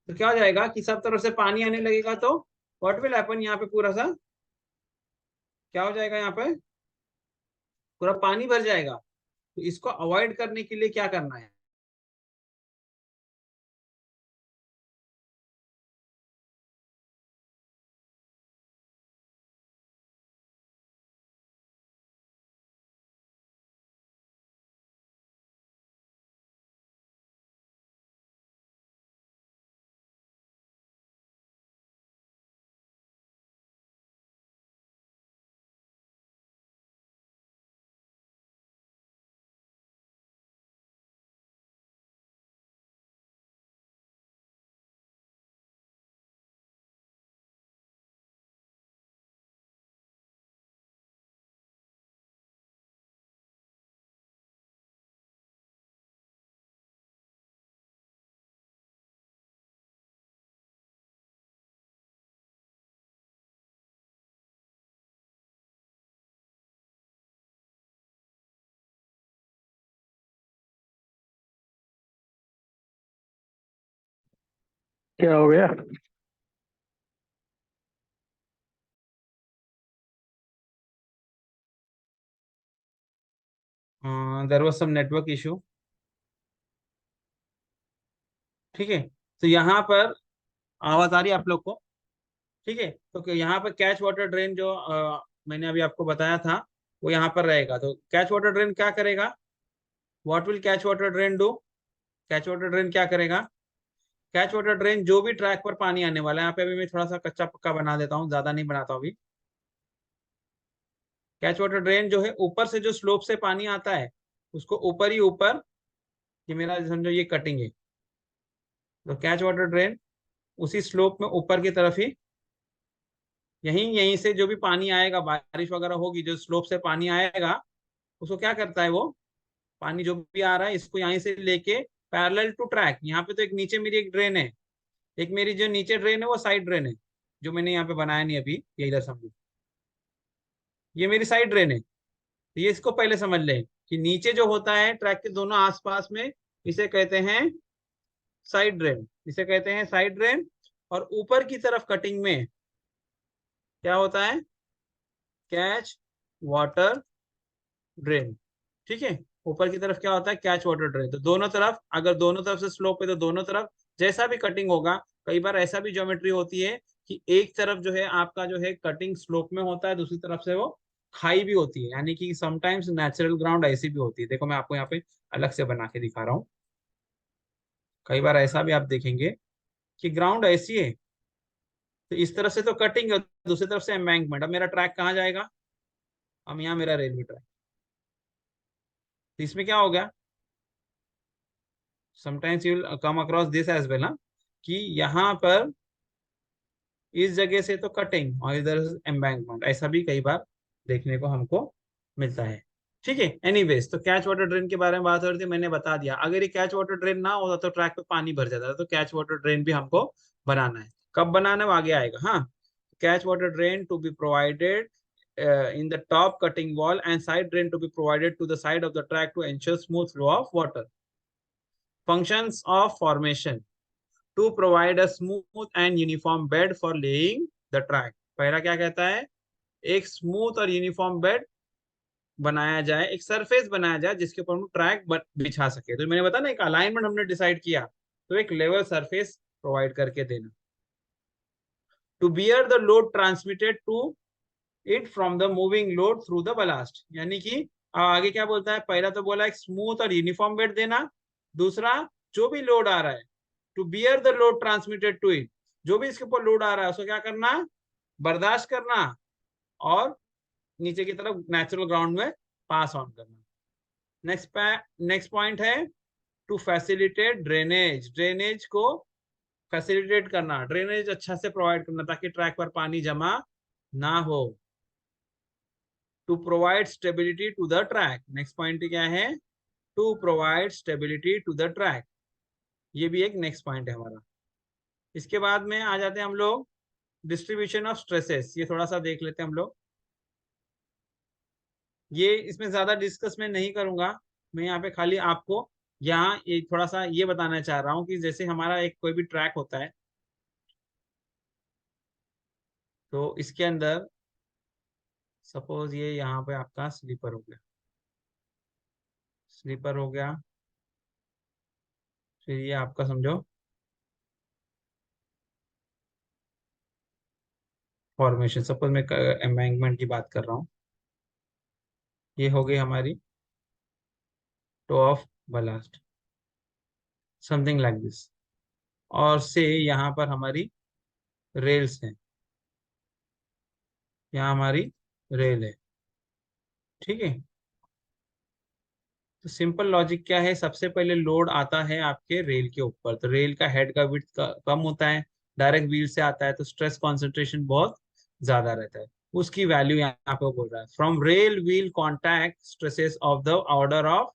तो क्या हो जाएगा कि सब तरफ से पानी आने लगेगा, तो व्हाट विल हैपन, यहाँ पे पूरा सा क्या हो जाएगा, यहाँ पे पूरा पानी भर जाएगा। तो इसको अवॉइड करने के लिए क्या करना है, क्या हो गया? There was some network issue. ठीक है, तो यहाँ पर आवाज आ रही है आप लोग को, ठीक है। तो यहाँ पर कैच वाटर ड्रेन जो मैंने अभी आपको बताया था, वो यहाँ पर रहेगा। तो कैच वाटर ड्रेन क्या करेगा, what will catch water drain do, catch water drain क्या करेगा, कैच वाटर ड्रेन जो भी ट्रैक पर पानी आने वाला है, यहाँ पे अभी मैं थोड़ा सा कच्चा पक्का बना देता हूँ, ज्यादा नहीं बनाता हूँ अभी। कैच वाटर ड्रेन जो है, ऊपर से जो स्लोप से पानी आता है, उसको ऊपर ही ऊपर, ये मेरा समझो ये कटिंग है, तो कैच वाटर ड्रेन उसी स्लोप में ऊपर की तरफ ही, यहीं यहीं से जो भी पानी आएगा, बारिश वगैरह होगी, जो स्लोप से पानी आएगा, उसको क्या करता है वो, पानी जो भी आ रहा है इसको यहीं से लेके पैरेलल टू ट्रैक, यहाँ पे तो एक नीचे मेरी एक ड्रेन है, एक मेरी जो नीचे ड्रेन है वो साइड ड्रेन है, जो मैंने यहाँ पे बनाया नहीं अभी, ये इधर समझो, ये मेरी साइड ड्रेन है। तो ये इसको पहले समझ लें कि नीचे जो होता है ट्रैक के दोनों आसपास में, इसे कहते हैं साइड ड्रेन, इसे कहते हैं साइड ड्रेन। और ऊपर की तरफ कटिंग में क्या होता है, कैच वाटर ड्रेन। ठीक है, ऊपर की तरफ क्या होता है, कैच वाटर ड्रेन। तो दोनों तरफ, अगर दोनों तरफ से स्लोप है तो दोनों तरफ जैसा भी कटिंग होगा, कई बार ऐसा भी ज्योमेट्री होती है कि एक तरफ जो है आपका जो है कटिंग स्लोप में होता है, दूसरी तरफ से वो खाई भी होती है, यानी कि समटाइम्स नेचुरल ग्राउंड ऐसी भी होती है। देखो मैं आपको यहाँ पे अलग से बना के दिखा रहा हूँ। कई बार ऐसा भी आप देखेंगे कि ग्राउंड ऐसी है, तो इस तरफ से तो कटिंग है, दूसरी तरफ से एम्बैंकमेंट। अब मेरा ट्रैक कहाँ जाएगा, अब यहाँ मेरा रेलवे ट्रैक। तो इसमें क्या हो गया, sometimes you will come across this as well, कि यहाँ पर इस जगह से तो कटिंग और इधर एम्बैंकमेंट, ऐसा भी कई बार देखने को हमको मिलता है। ठीक है, एनीवेज, तो कैच वाटर ड्रेन के बारे में बात हो रही थी, मैंने बता दिया। अगर ये कैच वाटर ड्रेन ना होता तो ट्रैक पे पानी भर जाता था, तो कैच वाटर ड्रेन भी हमको बनाना है। कब बनाना है वो आगे आएगा। हाँ, catch water drain to be provided in the top cutting wall and side drain to be provided to the side of the track to ensure smooth flow of water. Functions of formation: to provide a smooth and uniform bed for laying the track. पहला क्या कहता है, एक smooth और uniform bed बनाया जाए, एक surface बनाया जाए जिसके ऊपर हम ट्रैक बिछा सके। तो मैंने बताया ना, एक अलाइनमेंट हमने डिसाइड किया, तो एक लेवल सरफेस प्रोवाइड करके देना। To bear the load transmitted to it from the moving load through the ballast, यानी कि आगे क्या बोलता है, पहला तो बोला एक स्मूथ और यूनिफॉर्म बेड देना, दूसरा जो भी लोड आ रहा है, to bear the load transmitted to it, जो भी इसके ऊपर लोड आ रहा है उसको क्या करना, बर्दाश्त करना, और नीचे की तरफ नेचुरल ग्राउंड में पास ऑन करना। नेक्स्ट पॉइंट है टू फैसिलिटेट ड्रेनेज, ड्रेनेज को फैसिलिटेट करना, ड्रेनेज अच्छा से प्रोवाइड करना ताकि ट्रैक पर पानी जमा ना हो। To provide stability to the track, next point क्या है, to provide stability to the track, ये भी एक नेक्स्ट पॉइंट है हमारा। इसके बाद में आ जाते हैं हम लोग डिस्ट्रीब्यूशन ऑफ स्ट्रेसेस, ये थोड़ा सा देख लेते हैं हम लोग। ये इसमें ज्यादा डिस्कस मैं नहीं करूंगा, मैं यहाँ पे खाली आपको यहाँ एक थोड़ा सा ये बताना चाह रहा हूँ कि जैसे हमारा एक कोई भी ट्रैक होता है, तो इसके अंदर सपोज ये यहाँ पे आपका स्लीपर हो गया, स्लीपर हो गया, फिर ये आपका समझो फॉर्मेशन, सपोज मैं एम्बैंकमेंट की बात कर रहा हूँ, ये हो गई हमारी toe of ballast, something like this. और से यहाँ पर हमारी रेल्स हैं, यहाँ हमारी रेल है। ठीक है, तो सिंपल लॉजिक क्या है, सबसे पहले लोड आता है आपके रेल के ऊपर, तो रेल का हेड का विड्थ कम होता है, डायरेक्ट व्हील से आता है, तो स्ट्रेस कॉन्सेंट्रेशन बहुत ज्यादा रहता है। उसकी वैल्यू यहाँ पे बोल रहा है, from rail wheel contact stresses of the order of,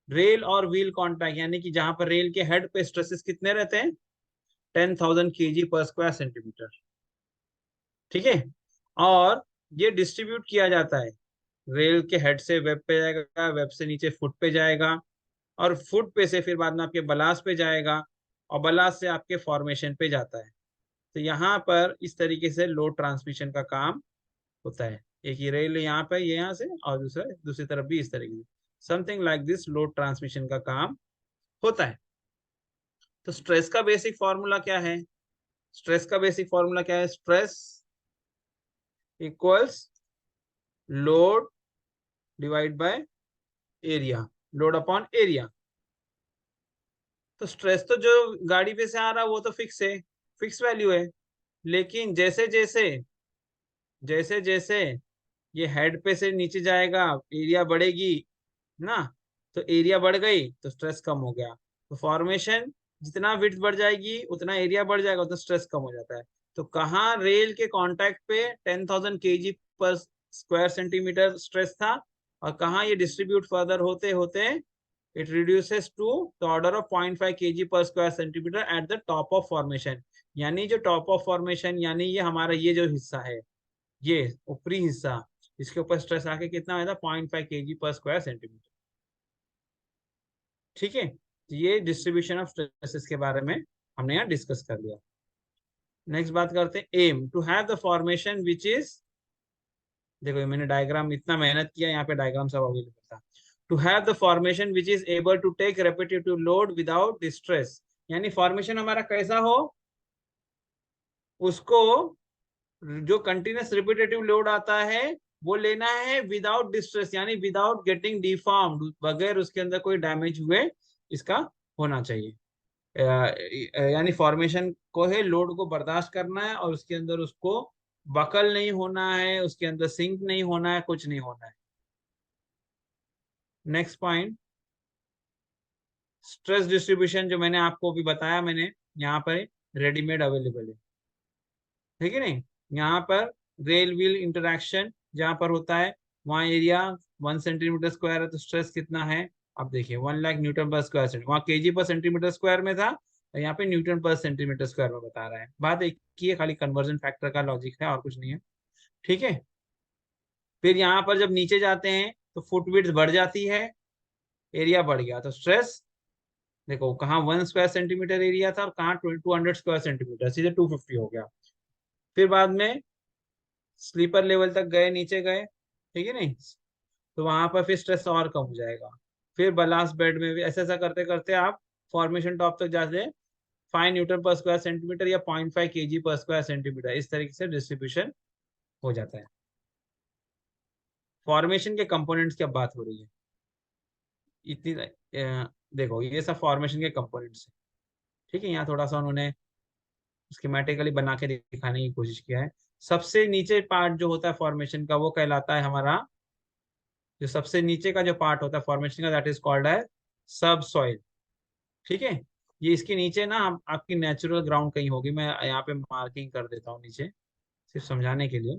rail और व्हील कॉन्टैक्ट यानी कि जहां पर रेल के हेड पे स्ट्रेसेस कितने रहते हैं, 10,000 kg पर स्क्वायर सेंटीमीटर। ठीक है, और ये डिस्ट्रीब्यूट किया जाता है, रेल के हेड से वेब पे जाएगा, वेब से नीचे फुट पे जाएगा, और फुट पे से फिर बाद में आपके बलास पे जाएगा, और बलास से आपके फॉर्मेशन पे जाता है। तो यहाँ पर इस तरीके से लोड ट्रांसमिशन का काम होता है। एक ही रेल यहाँ पे, ये यहाँ से, और दूसरी तरफ भी इस तरीके से, something like this load transmission का काम होता है। तो स्ट्रेस का बेसिक फॉर्मूला क्या है, स्ट्रेस का बेसिक फॉर्मूला क्या है, stress equals load divide by area, load upon area. तो स्ट्रेस तो जो गाड़ी पे से आ रहा है वो तो फिक्स है, फिक्स वैल्यू है, लेकिन जैसे जैसे जैसे जैसे ये हेड पे से नीचे जाएगा, एरिया बढ़ेगी ना, तो एरिया बढ़ गई तो स्ट्रेस कम हो गया। तो फॉर्मेशन जितना विड्थ बढ़ जाएगी उतना एरिया बढ़ जाएगा, उतना स्ट्रेस कम हो जाता है। तो कहाँ रेल के कांटेक्ट पे 10,000 kg पर स्क्वायर सेंटीमीटर स्ट्रेस था, और कहाँ ये डिस्ट्रीब्यूट फर्दर होते होते it reduces to the order of 0.5 kg per square centimeter at the top of formation, यानी जो टॉप ऑफ फॉर्मेशन यानी ये हमारा ये जो हिस्सा है, ये ऊपरी हिस्सा, इसके ऊपर स्ट्रेस आके कितना आया था, 0.5 kg पर स्क्वायर सेंटीमीटर। ठीक है, तो ये डिस्ट्रीब्यूशन ऑफ स्ट्रेसेस के बारे में हमने यहाँ डिस्कस कर लिया। नेक्स्ट बात करते हैं, aim to have the formation which is देखो ये मैंने डायग्राम इतना मेहनत किया, यहाँ पे डायग्राम सब अवेलेबल था। To have the formation which is able to take repetitive load without distress, यानी फॉर्मेशन हमारा कैसा हो, उसको जो कंटिन्यूस रिपीटेटिव लोड आता है वो लेना है विदाउट डिस्ट्रेस, यानी विदाउट गेटिंग डिफॉर्म्ड, बगैर उसके अंदर कोई डैमेज हुए इसका होना चाहिए। यानी फॉर्मेशन को है लोड को बर्दाश्त करना है और उसके अंदर उसको बकल नहीं होना है, उसके अंदर सिंक नहीं होना है, कुछ नहीं होना है। नेक्स्ट पॉइंट, स्ट्रेस डिस्ट्रीब्यूशन जो मैंने आपको भी बताया, मैंने यहाँ पर रेडीमेड अवेलेबल है, ठीक है नहीं। यहाँ पर रेल व्हील इंटरैक्शन जहाँ पर होता है वहाँ एरिया 1 सेंटीमीटर स्क्वायर है, तो स्ट्रेस कितना है आप देखिए 1 लाख न्यूटन पर स्क्वायर सेंटीमीटर, वहाँ केजी पर सेंटीमीटर स्क्वायर में था, और यहाँ पे न्यूटन पर सेंटीमीटर स्क्वायर में बता रहा है। बात एक ही है, खाली कन्वर्जन फैक्टर का लॉजिक है और कुछ नहीं है, ठीक है। फिर यहाँ पर जब नीचे जाते हैं तो फुट विड्थ बढ़ जाती है, एरिया बढ़ गया, तो स्ट्रेस देखो कहाँ 1 स्क्वायर सेंटीमीटर एरिया था और कहाँ 200 स्क्वायर सेंटीमीटर, सीधे 250 हो गया। फिर बाद में स्लीपर लेवल तक गए, नीचे गए, ठीक है नहीं, तो वहां पर फिर स्ट्रेस और कम हो जाएगा। फिर बलास्ट बेड में भी ऐसा ऐसा करते करते आप फॉर्मेशन टॉप तक जाते 5 न्यूटन पर स्क्वायर सेंटीमीटर या 0.5 kg पर स्क्वायर सेंटीमीटर, इस तरीके से डिस्ट्रीब्यूशन हो जाता है। फॉर्मेशन के कंपोनेंट्स की अब बात हो रही है, इतनी देखो ये सब फॉर्मेशन के कंपोनेंट्स है, ठीक है। यहाँ थोड़ा सा उन्होंने स्कीमेटिकली बना के दिखाने की कोशिश किया है। सबसे नीचे पार्ट जो होता है फॉर्मेशन का वो कहलाता है हमारा, जो सबसे नीचे का जो पार्ट होता है फॉर्मेशन का, दैट इज कॉल्ड है सब सॉइल, ठीक है। ये इसके नीचे ना आपकी नेचुरल ग्राउंड कहीं होगी, मैं यहाँ पे मार्किंग कर देता हूँ नीचे सिर्फ समझाने के लिए।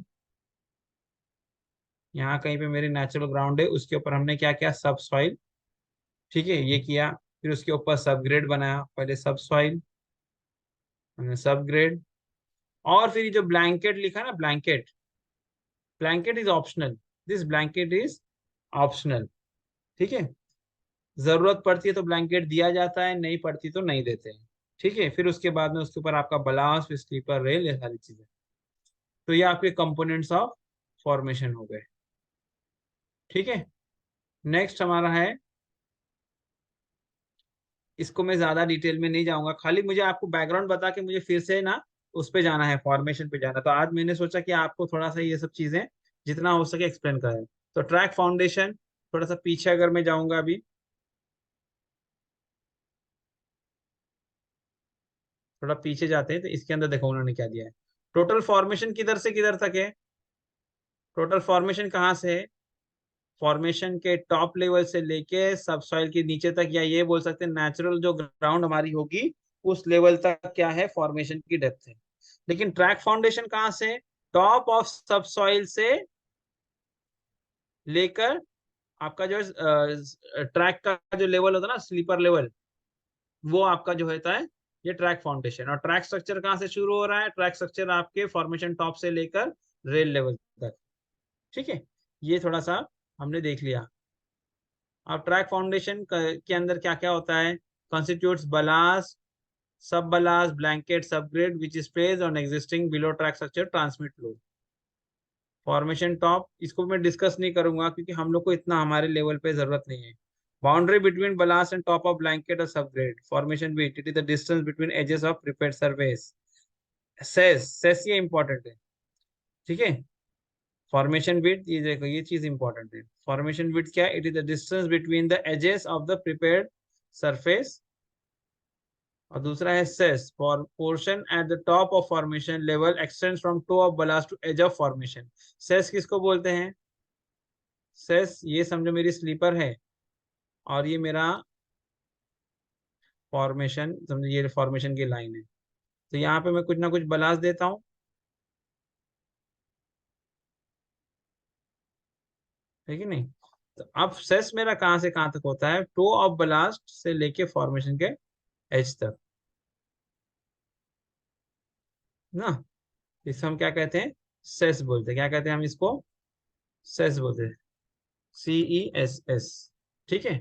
यहाँ कहीं पे मेरी नेचुरल ग्राउंड है, उसके ऊपर हमने क्या किया, सब सॉइल, ठीक है, ये किया। फिर उसके ऊपर सब ग्रेड बनाया, पहले सब सॉइल, हमने सब ग्रेड, और फिर ये जो ब्लैंकेट लिखा ना, blanket, blanket is optional, this blanket is optional, ठीक है। जरूरत पड़ती है तो ब्लैंकेट दिया जाता है, नहीं पड़ती तो नहीं देते हैं, ठीक है। फिर उसके बाद में उसके ऊपर आपका बलास्ट, फिर स्लीपर रेल, ये सारी चीजें। तो ये आपके कंपोनेंट्स ऑफ फॉर्मेशन हो गए, ठीक है। नेक्स्ट हमारा है, इसको मैं ज्यादा डिटेल में नहीं जाऊंगा, खाली मुझे आपको बैकग्राउंड बता के मुझे फिर से ना उस पे जाना है, फॉर्मेशन पे जाना। तो आज मैंने सोचा कि आपको थोड़ा सा ये सब चीजें जितना हो सके एक्सप्लेन करें। तो ट्रैक फाउंडेशन, थोड़ा सा पीछे अगर मैं जाऊंगा अभी, थोड़ा पीछे जाते हैं तो इसके अंदर देखो उन्होंने क्या दिया है। टोटल फॉर्मेशन किधर से किधर तक है, टोटल फॉर्मेशन कहाँ से है, फॉर्मेशन के टॉप लेवल से लेके सब सॉइल के नीचे तक, या ये बोल सकते हैं नेचुरल जो ग्राउंड हमारी होगी उस लेवल तक क्या है, फॉर्मेशन की डेप्थ है। लेकिन ट्रैक फाउंडेशन कहाँ से, टॉप ऑफ सब सॉइल से लेकर आपका जो ट्रैक का जो लेवल होता है ना, स्लीपर लेवल, वो आपका जो होता है ये ट्रैक फाउंडेशन। और ट्रैक स्ट्रक्चर कहाँ से शुरू हो रहा है, ट्रैक स्ट्रक्चर आपके फॉर्मेशन टॉप से लेकर रेल लेवल तक, ठीक है। ये थोड़ा सा हमने देख लिया। अब ट्रैक फाउंडेशन के अंदर क्या क्या होता है, कॉन्स्टिट्यूट्स बलास्ट, सब blast, blanket, subgrade which is placed on existing below track structure, transmit load. Formation top इसको मैं डिस्कस नहीं करूंगा क्योंकि हम लोग को इतना हमारे लेवल पे जरूरत नहीं है। Boundary between ballast and top of blanket और subgrade, formation width, it is the distance between edges of prepared surface. Cess ये इंपॉर्टेंट है, ठीक है। फॉर्मेशन विड्थ, ये देखो ये चीज इंपॉर्टेंट है। फॉर्मेशन विड्थ क्या है, it is the distance between the edges of the prepared surface. और दूसरा है cess, for portion at the top of formation level extends from toe of ballast to edge of formation. Cess किसको बोलते हैं, cess ये समझो मेरी sleeper है और ये मेरा फॉर्मेशन, समझो ये फॉर्मेशन की लाइन है, तो यहाँ पे मैं कुछ ना कुछ बलास्ट देता हूँ, ठीक है नहीं। तो अब सेस मेरा कहाँ से कहाँ तक होता है, टो ऑफ बलास्ट से लेके फॉर्मेशन के एज तक ना। इसको हम क्या कहते हैं, सेस बोलते हैं, क्या कहते हैं हम इसको, सेस बोलते हैं, CESS, ठीक है।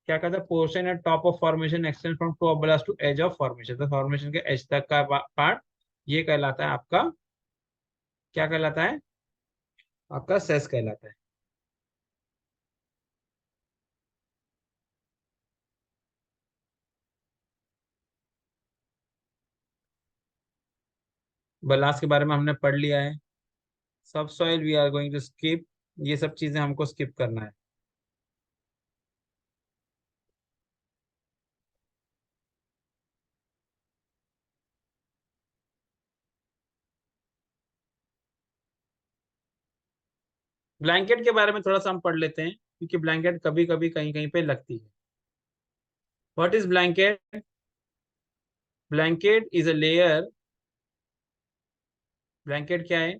क्या कहता है, portion at top of formation extend from top blast to edge of formation, तो फॉर्मेशन के एज तक का पार्ट ये कहलाता है आपका, क्या कहलाता है, आपका सेस कहलाता है। बलास के बारे में हमने पढ़ लिया है। Subsoil we are going to skip, ये सब चीजें हमको स्किप करना है। ब्लैंकेट के बारे में थोड़ा सा हम पढ़ लेते हैं, क्योंकि ब्लैंकेट कभी कभी कहीं कहीं पे लगती है। What is blanket? Blanket is a layer. Blanket क्या है?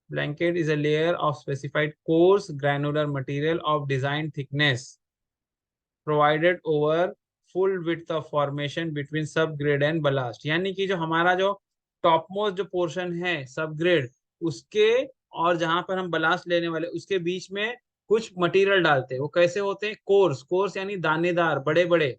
Blanket is a layer of specified coarse granular material of designed thickness provided over full width of formation between subgrade and ballast। यानी कि जो हमारा जो टॉप मोस्ट जो portion है subgrade, उसके और जहां पर हम बलास्ट लेने वाले उसके बीच में कुछ मटेरियल डालते हैं। वो कैसे होते हैं? कोर्स, कोर्स यानी दानेदार, बड़े बड़े,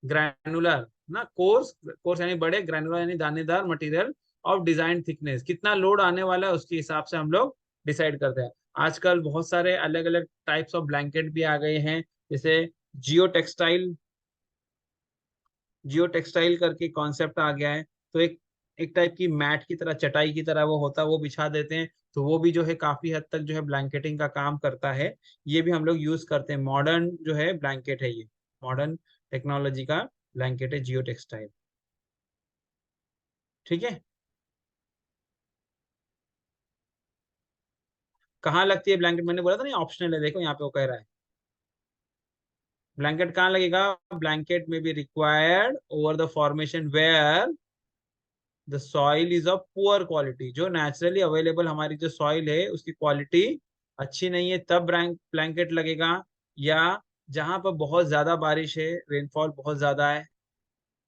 ग्रैनुलर ना, कोर्स, कोर्स यानी बड़े, ग्रैनुलर यानी दानेदार मटेरियल ऑफ डिजाइन थिकनेस। कितना लोड आने वाला है उसके हिसाब से हम लोग डिसाइड करते हैं। आजकल बहुत सारे अलग अलग टाइप्स ऑफ ब्लैंकेट भी आ गए हैं, जैसे जियो टेक्सटाइल, जियो टेक्सटाइल करके कॉन्सेप्ट आ गया है। तो एक एक टाइप की मैट की तरह, चटाई की तरह वो होता है, वो बिछा देते हैं, तो वो भी जो है काफी हद तक जो है ब्लैंकेटिंग का काम करता है। ये भी हम लोग यूज करते हैं। मॉडर्न जो है ब्लैंकेट है ये, मॉडर्न टेक्नोलॉजी का ब्लैंकेट है जियो टेक्सटाइल। ठीक है। कहाँ लगती है ब्लैंकेट? मैंने बोला था ना ऑप्शनल है, देखो यहाँ पे वो कह रहा है ब्लैंकेट कहाँ लगेगा। Blanket may be required over the formation where the soil is of poor quality. जो नेचुरली अवेलेबल हमारी जो सॉइल है उसकी क्वालिटी अच्छी नहीं है, तब ब्लैंकेट लगेगा। या जहां पर बहुत ज्यादा बारिश है, रेनफॉल बहुत ज्यादा है,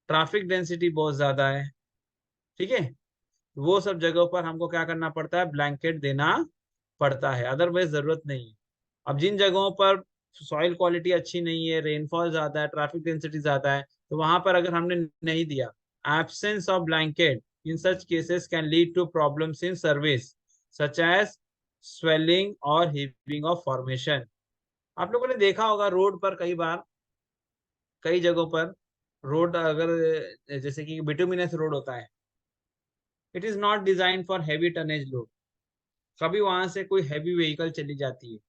ट्रैफिक डेंसिटी बहुत ज्यादा है, ठीक है, वो सब जगहों पर हमको क्या करना पड़ता है? ब्लैंकेट देना पड़ता है, अदरवाइज जरूरत नहीं है। अब जिन जगहों पर सॉइल क्वालिटी अच्छी नहीं है, रेनफॉल ज्यादा है, ट्रैफिक डेंसिटी ज्यादा है, तो वहां पर अगर हमने नहीं दिया, absence of blanket in such cases can lead to problems in service such as swelling और हीविंग ऑफ फॉर्मेशन। आप लोगों ने देखा होगा रोड पर कई बार, कई जगहों पर रोड अगर जैसे कि बिटुमिनस रोड होता है, it is not design for heavy tonnage load. कभी वहां से कोई हैवी व्हीकल चली जाती है,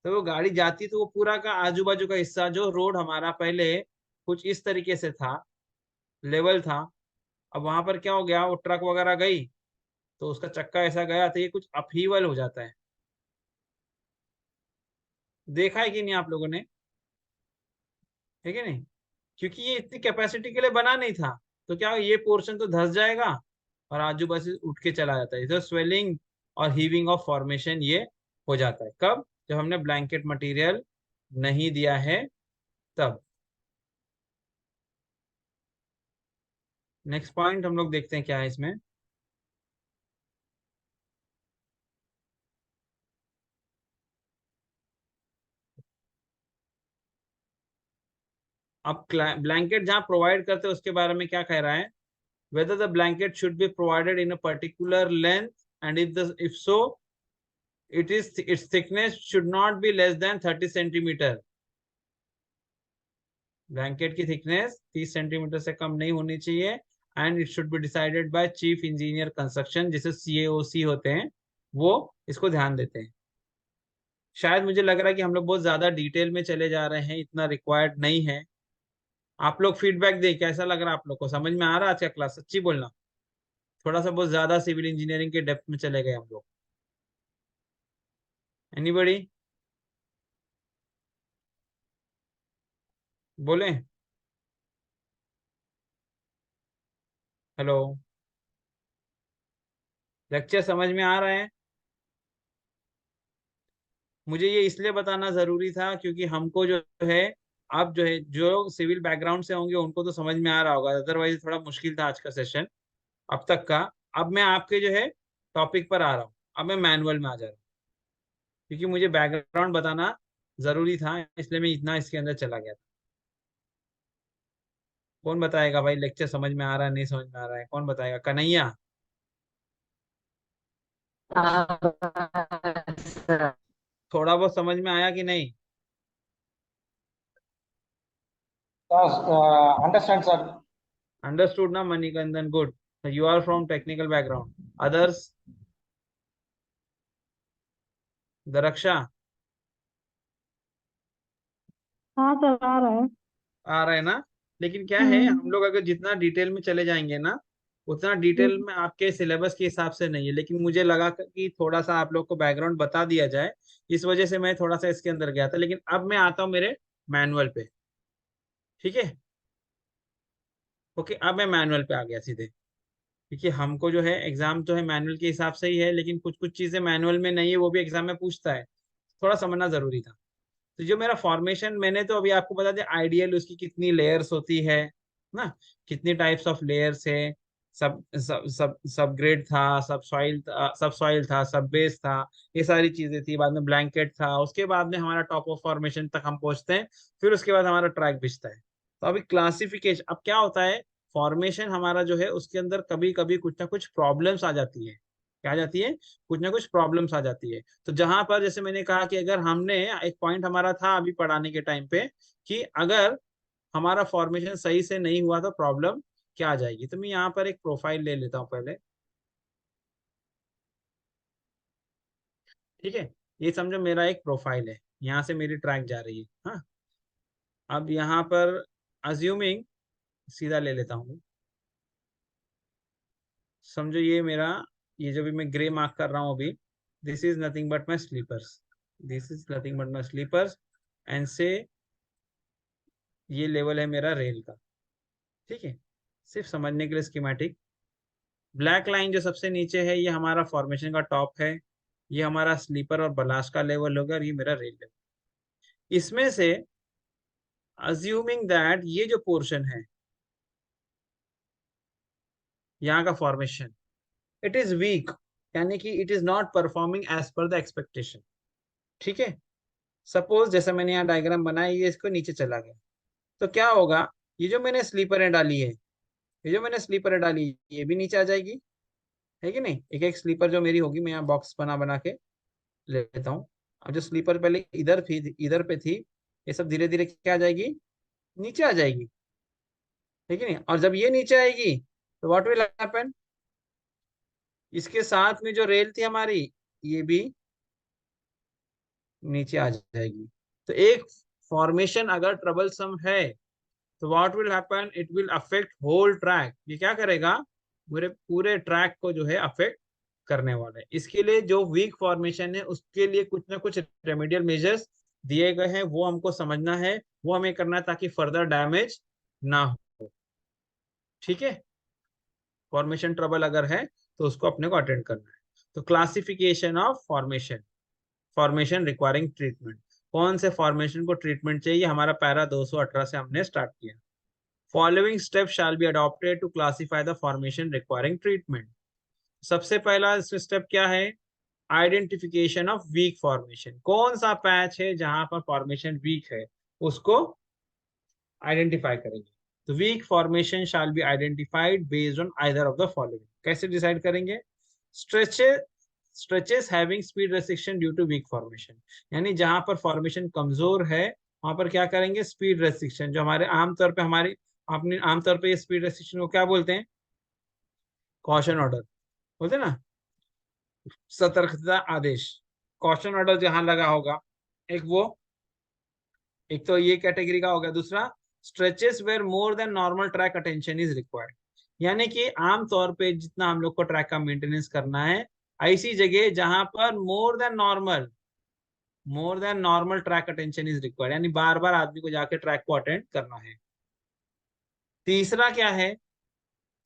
तो वो गाड़ी जाती, तो वो पूरा का आजू बाजू का हिस्सा, जो रोड हमारा पहले कुछ इस तरीके से था, लेवल था, अब वहां पर क्या हो गया, वो ट्रक वगैरह गई, तो उसका चक्का ऐसा गया, तो ये कुछ अपहीवल हो जाता है। देखा है कि नहीं आप लोगों ने? है कि नहीं? क्योंकि ये इतनी कैपेसिटी के लिए बना नहीं था, तो क्या ये पोर्शन तो धंस जाएगा और आजू बाजू उठ के चला जाता है। तो स्वेलिंग और हीविंग ऑफ फॉर्मेशन ये हो जाता है कब? जब हमने ब्लैंकेट मटेरियल नहीं दिया है, तब। नेक्स्ट पॉइंट हम लोग देखते हैं क्या है इसमें। अब ब्लैंकेट जहां प्रोवाइड करते हैं उसके बारे में क्या कह रहा है? Whether the blanket should be provided in a particular length, and if so it is it's thickness should not be less than 30 centimetre. Blanket की थिकनेस 30 सेंटीमीटर से कम नहीं होनी चाहिए, and it should be decided by chief engineer construction, जिसे सीएओसी होते हैं, वो इसको ध्यान देते हैं। शायद मुझे लग रहा है कि हम लोग बहुत ज्यादा डिटेल में चले जा रहे हैं, इतना रिक्वायर्ड नहीं है। आप लोग फीडबैक दें, कैसा लग रहा है? आप लोग को समझ में आ रहा है आज का क्लास? सच्ची बोलना, थोड़ा सा बहुत ज्यादा सिविल इंजीनियरिंग के डेप्थ में चले गए हम लोग। एनीबडी? बोले। हेलो? लेक्चर समझ में आ रहा है? मुझे ये इसलिए बताना जरूरी था क्योंकि हमको जो है, आप जो है, जो सिविल बैकग्राउंड से होंगे उनको तो समझ में आ रहा होगा, अदरवाइज थोड़ा मुश्किल था आज का सेशन अब तक का। अब मैं आपके जो है टॉपिक पर आ रहा हूँ, अब मैं मैनुअल में आ जा रहा हूँ, क्योंकि मुझे बैकग्राउंड बताना जरूरी था, इसलिए मैं इतना इसके अंदर चला गया था। कौन बताएगा भाई, लेक्चर समझ में आ रहा है नहीं समझ में आ रहा है? कौन बताएगा? कन्हैया? सर। थोड़ा बहुत समझ में आया कि नहीं? Understand sir. अंडरस्टूड ना Manikandan? Good. You are from technical background. Others? Darakhsha? हाँ सर आ रहा है। आ रहा है ना? लेकिन क्या है, हम हम्म। लोग अगर जितना डिटेल में चले जाएंगे ना, उतना डिटेल में आपके सिलेबस के हिसाब से नहीं है, लेकिन मुझे लगा कि थोड़ा सा आप लोग को बैकग्राउंड बता दिया जाए, इस वजह से मैं थोड़ा सा इसके अंदर गया था। लेकिन अब मैं आता हूँ मेरे मैनुअल पे। ठीक है? ओके, अब मैं मैनुअल पे आ गया सीधे। क्योंकि हमको जो है एग्जाम तो है मैनुअल के हिसाब से ही है, लेकिन कुछ कुछ चीजें मैनुअल में नहीं है, वो भी एग्जाम में पूछता है। थोड़ा समझना जरूरी था। तो जो मेरा फॉर्मेशन, मैंने तो अभी आपको बता दिया आइडियल उसकी कितनी लेयर्स होती है ना, कितनी टाइप्स ऑफ लेयर्स है। सब सब सब सब ग्रेड था, सब सॉइल था, सब बेस था, ये सारी चीजें थी। बाद में ब्लैंकेट था, उसके बाद में हमारा टॉप ऑफ फॉर्मेशन तक हम पहुंचते हैं। फिर उसके बाद हमारा ट्रैक बिछता है। तो अभी क्लासिफिकेशन, अब क्या होता है, फॉर्मेशन हमारा जो है उसके अंदर कभी कभी कुछ ना कुछ प्रॉब्लम्स आ जाती है। क्या आ जाती है? कुछ ना कुछ प्रॉब्लम्स आ जाती है। तो जहां पर जैसे मैंने कहा कि अगर हमने, एक पॉइंट हमारा था अभी पढ़ाने के टाइम पे, कि अगर हमारा फॉर्मेशन सही से नहीं हुआ तो प्रॉब्लम क्या आ जाएगी। तो मैं यहाँ पर एक प्रोफाइल ले लेता हूँ पहले। ठीक है? ये समझो मेरा एक प्रोफाइल है, यहाँ से मेरी ट्रैक जा रही है। हाँ, अब यहाँ पर अज्यूमिंग, सीधा ले लेता हूँ। समझो ये मेरा, ये जो भी मैं ग्रे मार्क कर रहा हूँ अभी, this is nothing but my sleepers. This is nothing but my sleepers. End से ये लेवल है मेरा रेल का। ठीक है? सिर्फ समझने के लिए स्कीमेटिक। ब्लैक लाइन जो सबसे नीचे है, ये हमारा फॉर्मेशन का टॉप है। ये हमारा स्लीपर और बलास्ट का लेवल होगा, और ये मेरा रेल लेवल। इसमें से अज्यूमिंग दैट ये जो पोर्शन है यहाँ का फॉर्मेशन, इट इज वीक, यानी कि it is not performing as per the expectation. ठीक है? सपोज जैसे मैंने यहाँ डायग्राम बनाया, ये इसको नीचे चला गया, तो क्या होगा, ये जो मैंने स्लीपर डाली है, ये जो मैंने स्लीपर डाली, ये भी नीचे आ जाएगी। है कि नहीं? एक एक स्लीपर जो मेरी होगी, मैं यहाँ बॉक्स बना बना के ले लेता हूँ। अब जो स्लीपर पहले इधर थी, इधर पे थी, ये सब धीरे धीरे क्या आ जाएगी, नीचे आ जाएगी। है कि नहीं? और जब ये नीचे आएगी तो व्हाट विल हैपन, इसके साथ में जो रेल थी हमारी, ये भी नीचे आ जाएगी। तो एक फॉर्मेशन अगर ट्रबलसम है, तो what will happen, it will affect whole track. ये क्या करेगा, पूरे पूरे ट्रैक को जो है अफेक्ट करने वाला है। इसके लिए जो वीक फॉर्मेशन है, उसके लिए कुछ ना कुछ रेमेडियल मेजर्स दिए गए हैं, वो हमको समझना है, वो हमें करना है, ताकि फर्दर डैमेज ना हो। ठीक है? फॉर्मेशन ट्रबल अगर है तो उसको अपने को अटेंड करना है। तो classification of formation, formation requiring treatment, कौन से फॉर्मेशन को ट्रीटमेंट चाहिए, हमारा पैरा 218 से हमने स्टार्ट किया। Following step shall be adopted to classify the formation requiring treatment. सबसे पहला स्टेप क्या है, आइडेंटिफिकेशन ऑफ वीक फॉर्मेशन। कौन सा पैच है जहां पर फॉर्मेशन वीक है, उसको आइडेंटिफाई करेंगे। तो weak formation shall be identified based on either of the following. कैसे डिसाइड करेंगे, stretches, stretches having speed restriction due to weak formation, यानी जहां पर फॉर्मेशन कमजोर है, वहां पर क्या करेंगे, स्पीड रेस्ट्रिक्शन। जो हमारे आमतौर पे हमारी, आपने आमतौर पे स्पीड रेस्ट्रिक्शन को क्या बोलते हैं, कॉशन ऑर्डर बोलते हैं ना, सतर्कता आदेश। कॉशन ऑर्डर जहां लगा होगा, एक वो, एक तो ये कैटेगरी का हो गया। दूसरा, stretches where more than normal track attention is required, यानी कि आमतौर पे जितना हम लोग को ट्रैक का मेंटेनेंस करना है, ऐसी जगह जहां पर मोर than normal track attention is required, यानी बार बार आदमी को जाके ट्रैक को अटेंड करना है। तीसरा क्या है,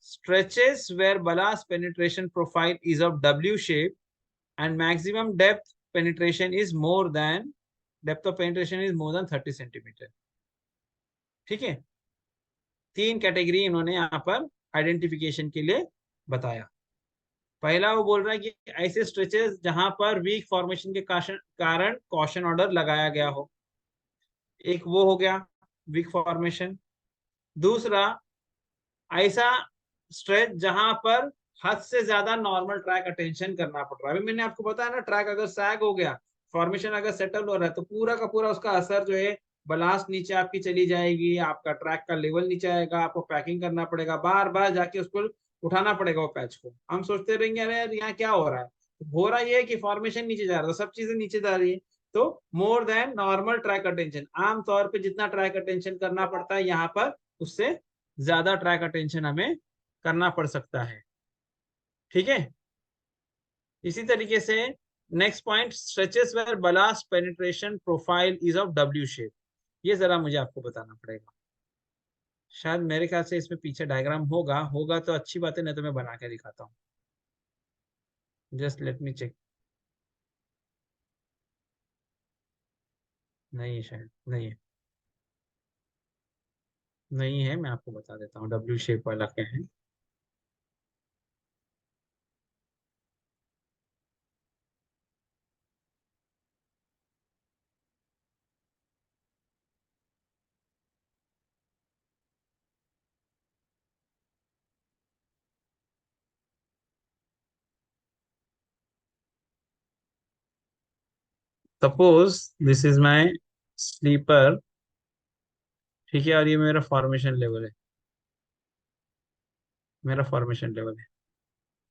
stretches where ballast penetration profile is of W shape and maximum depth of penetration is more than 30 centimetre. ठीक है? तीन कैटेगरी इन्होंने यहाँ पर आइडेंटिफिकेशन के लिए बताया। पहला वो बोल रहा है कि ऐसे स्ट्रेचेस जहां पर वीक फॉर्मेशन के कारण कॉशन ऑर्डर लगाया गया हो, एक वो हो गया वीक फॉर्मेशन। दूसरा, ऐसा स्ट्रेच जहां पर हद से ज्यादा नॉर्मल ट्रैक अटेंशन करना पड़ रहा है। अभी मैंने आपको बताया ना, ट्रैक अगर सैग हो गया, फॉर्मेशन अगर सेटल हो रहा है, तो पूरा का पूरा उसका असर जो है, बलास्ट नीचे आपकी चली जाएगी, आपका ट्रैक का लेवल नीचे आएगा, आपको पैकिंग करना पड़ेगा, बार बार जाके उसको उठाना पड़ेगा वो पैच को। हम सोचते रहेंगे अरे यार यहाँ क्या हो रहा है, तो हो रहा ये है कि फॉर्मेशन नीचे जा रहा है, सब चीजें नीचे जा रही है। तो मोर देन नॉर्मल ट्रैक अटेंशन, आमतौर पे जितना ट्रैक अटेंशन करना पड़ता है यहाँ पर, उससे ज्यादा ट्रैक अटेंशन हमें करना पड़ सकता है। ठीक है। इसी तरीके से next point, stretches where ballast penetration profile is of W shape. ये जरा मुझे आपको बताना पड़ेगा। शायद मेरे ख्याल से इसमें पीछे डायग्राम होगा, होगा तो अच्छी बात है, नहीं तो मैं बना के दिखाता हूँ। Just let me check. नहीं है, शायद नहीं है। नहीं है, मैं आपको बता देता हूँ डब्ल्यू शेप वाला क्या है। Suppose this is my sleeper, ठीक है, और ये मेरा फॉर्मेशन लेवल है, मेरा फॉर्मेशन लेवल है।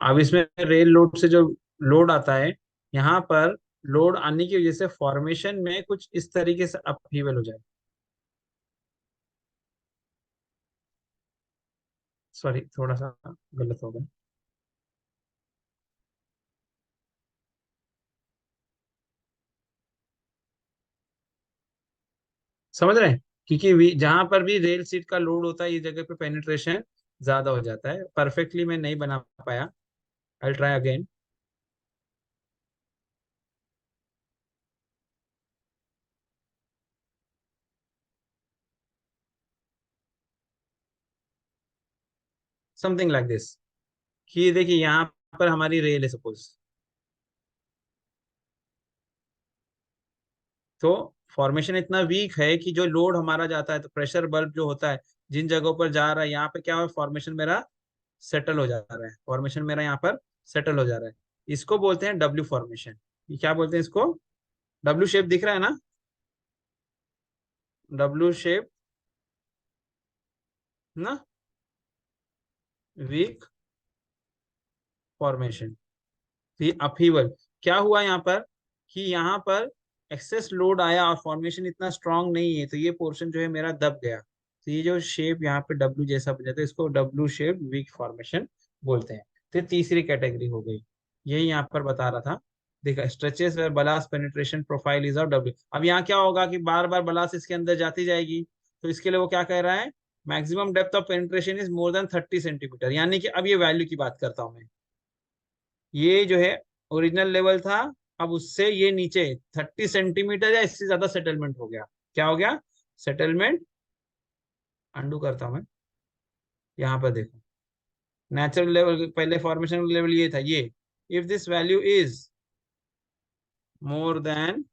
अब इसमें रेल लोड से जो लोड आता है, यहाँ पर लोड आने की वजह से फॉर्मेशन में कुछ इस तरीके से अपहीवल हो जाए। सॉरी, थोड़ा सा गलत हो गया। समझ रहे हैं, क्योंकि जहां पर भी रेल सीट का लोड होता है, ये जगह पे पेनिट्रेशन ज्यादा हो जाता है। परफेक्टली मैं नहीं बना पाया, I try again. Something like this, कि देखिए यहाँ पर हमारी रेल है सपोज, तो फॉर्मेशन इतना वीक है कि जो लोड हमारा जाता है, तो प्रेशर बल्ब जो होता है जिन जगहों पर जा रहा है, यहाँ पे क्या हो, फॉर्मेशन मेरा सेटल हो जा रहा है, फॉर्मेशन मेरा यहाँ पर सेटल हो जा रहा है। इसको बोलते हैं डब्ल्यू फॉर्मेशन। ये क्या बोलते हैं इसको? डब्ल्यू शेप दिख रहा है ना, डब्ल्यू शेप ना, वीक फॉर्मेशन। तो ये अपहीवल क्या हुआ यहाँ पर, कि यहाँ पर एक्सेस लोड आया और फॉर्मेशन इतना स्ट्रांग नहीं है, तो ये पोर्शन जो है मेरा दब गया। तो ये जो शेप यहाँ पे डब्ल्यू जैसा बन जाता है, इसको डब्ल्यू शेप वीक फॉर्मेशन बोलते हैं। तो ये तीसरी कैटेगरी हो गई, यही यहाँ पर बता रहा था। देखा, stretches where ballast penetration profile is of W. अब यहाँ क्या होगा कि बार बार बलास्ट इसके अंदर जाती जाएगी, तो इसके लिए वो क्या कह रहा है, maximum depth of penetration is more than 30 centimetre. यानी कि अब ये वैल्यू की बात करता हूं मैं, ये जो है ओरिजिनल लेवल था, अब उससे ये नीचे 30 सेंटीमीटर या इससे ज्यादा सेटलमेंट हो गया। क्या हो गया? सेटलमेंट। अंडू करता हूं मैं, यहाँ पर देखो, नेचुरल लेवल पहले फॉर्मेशन लेवल ये था, ये if this value is more than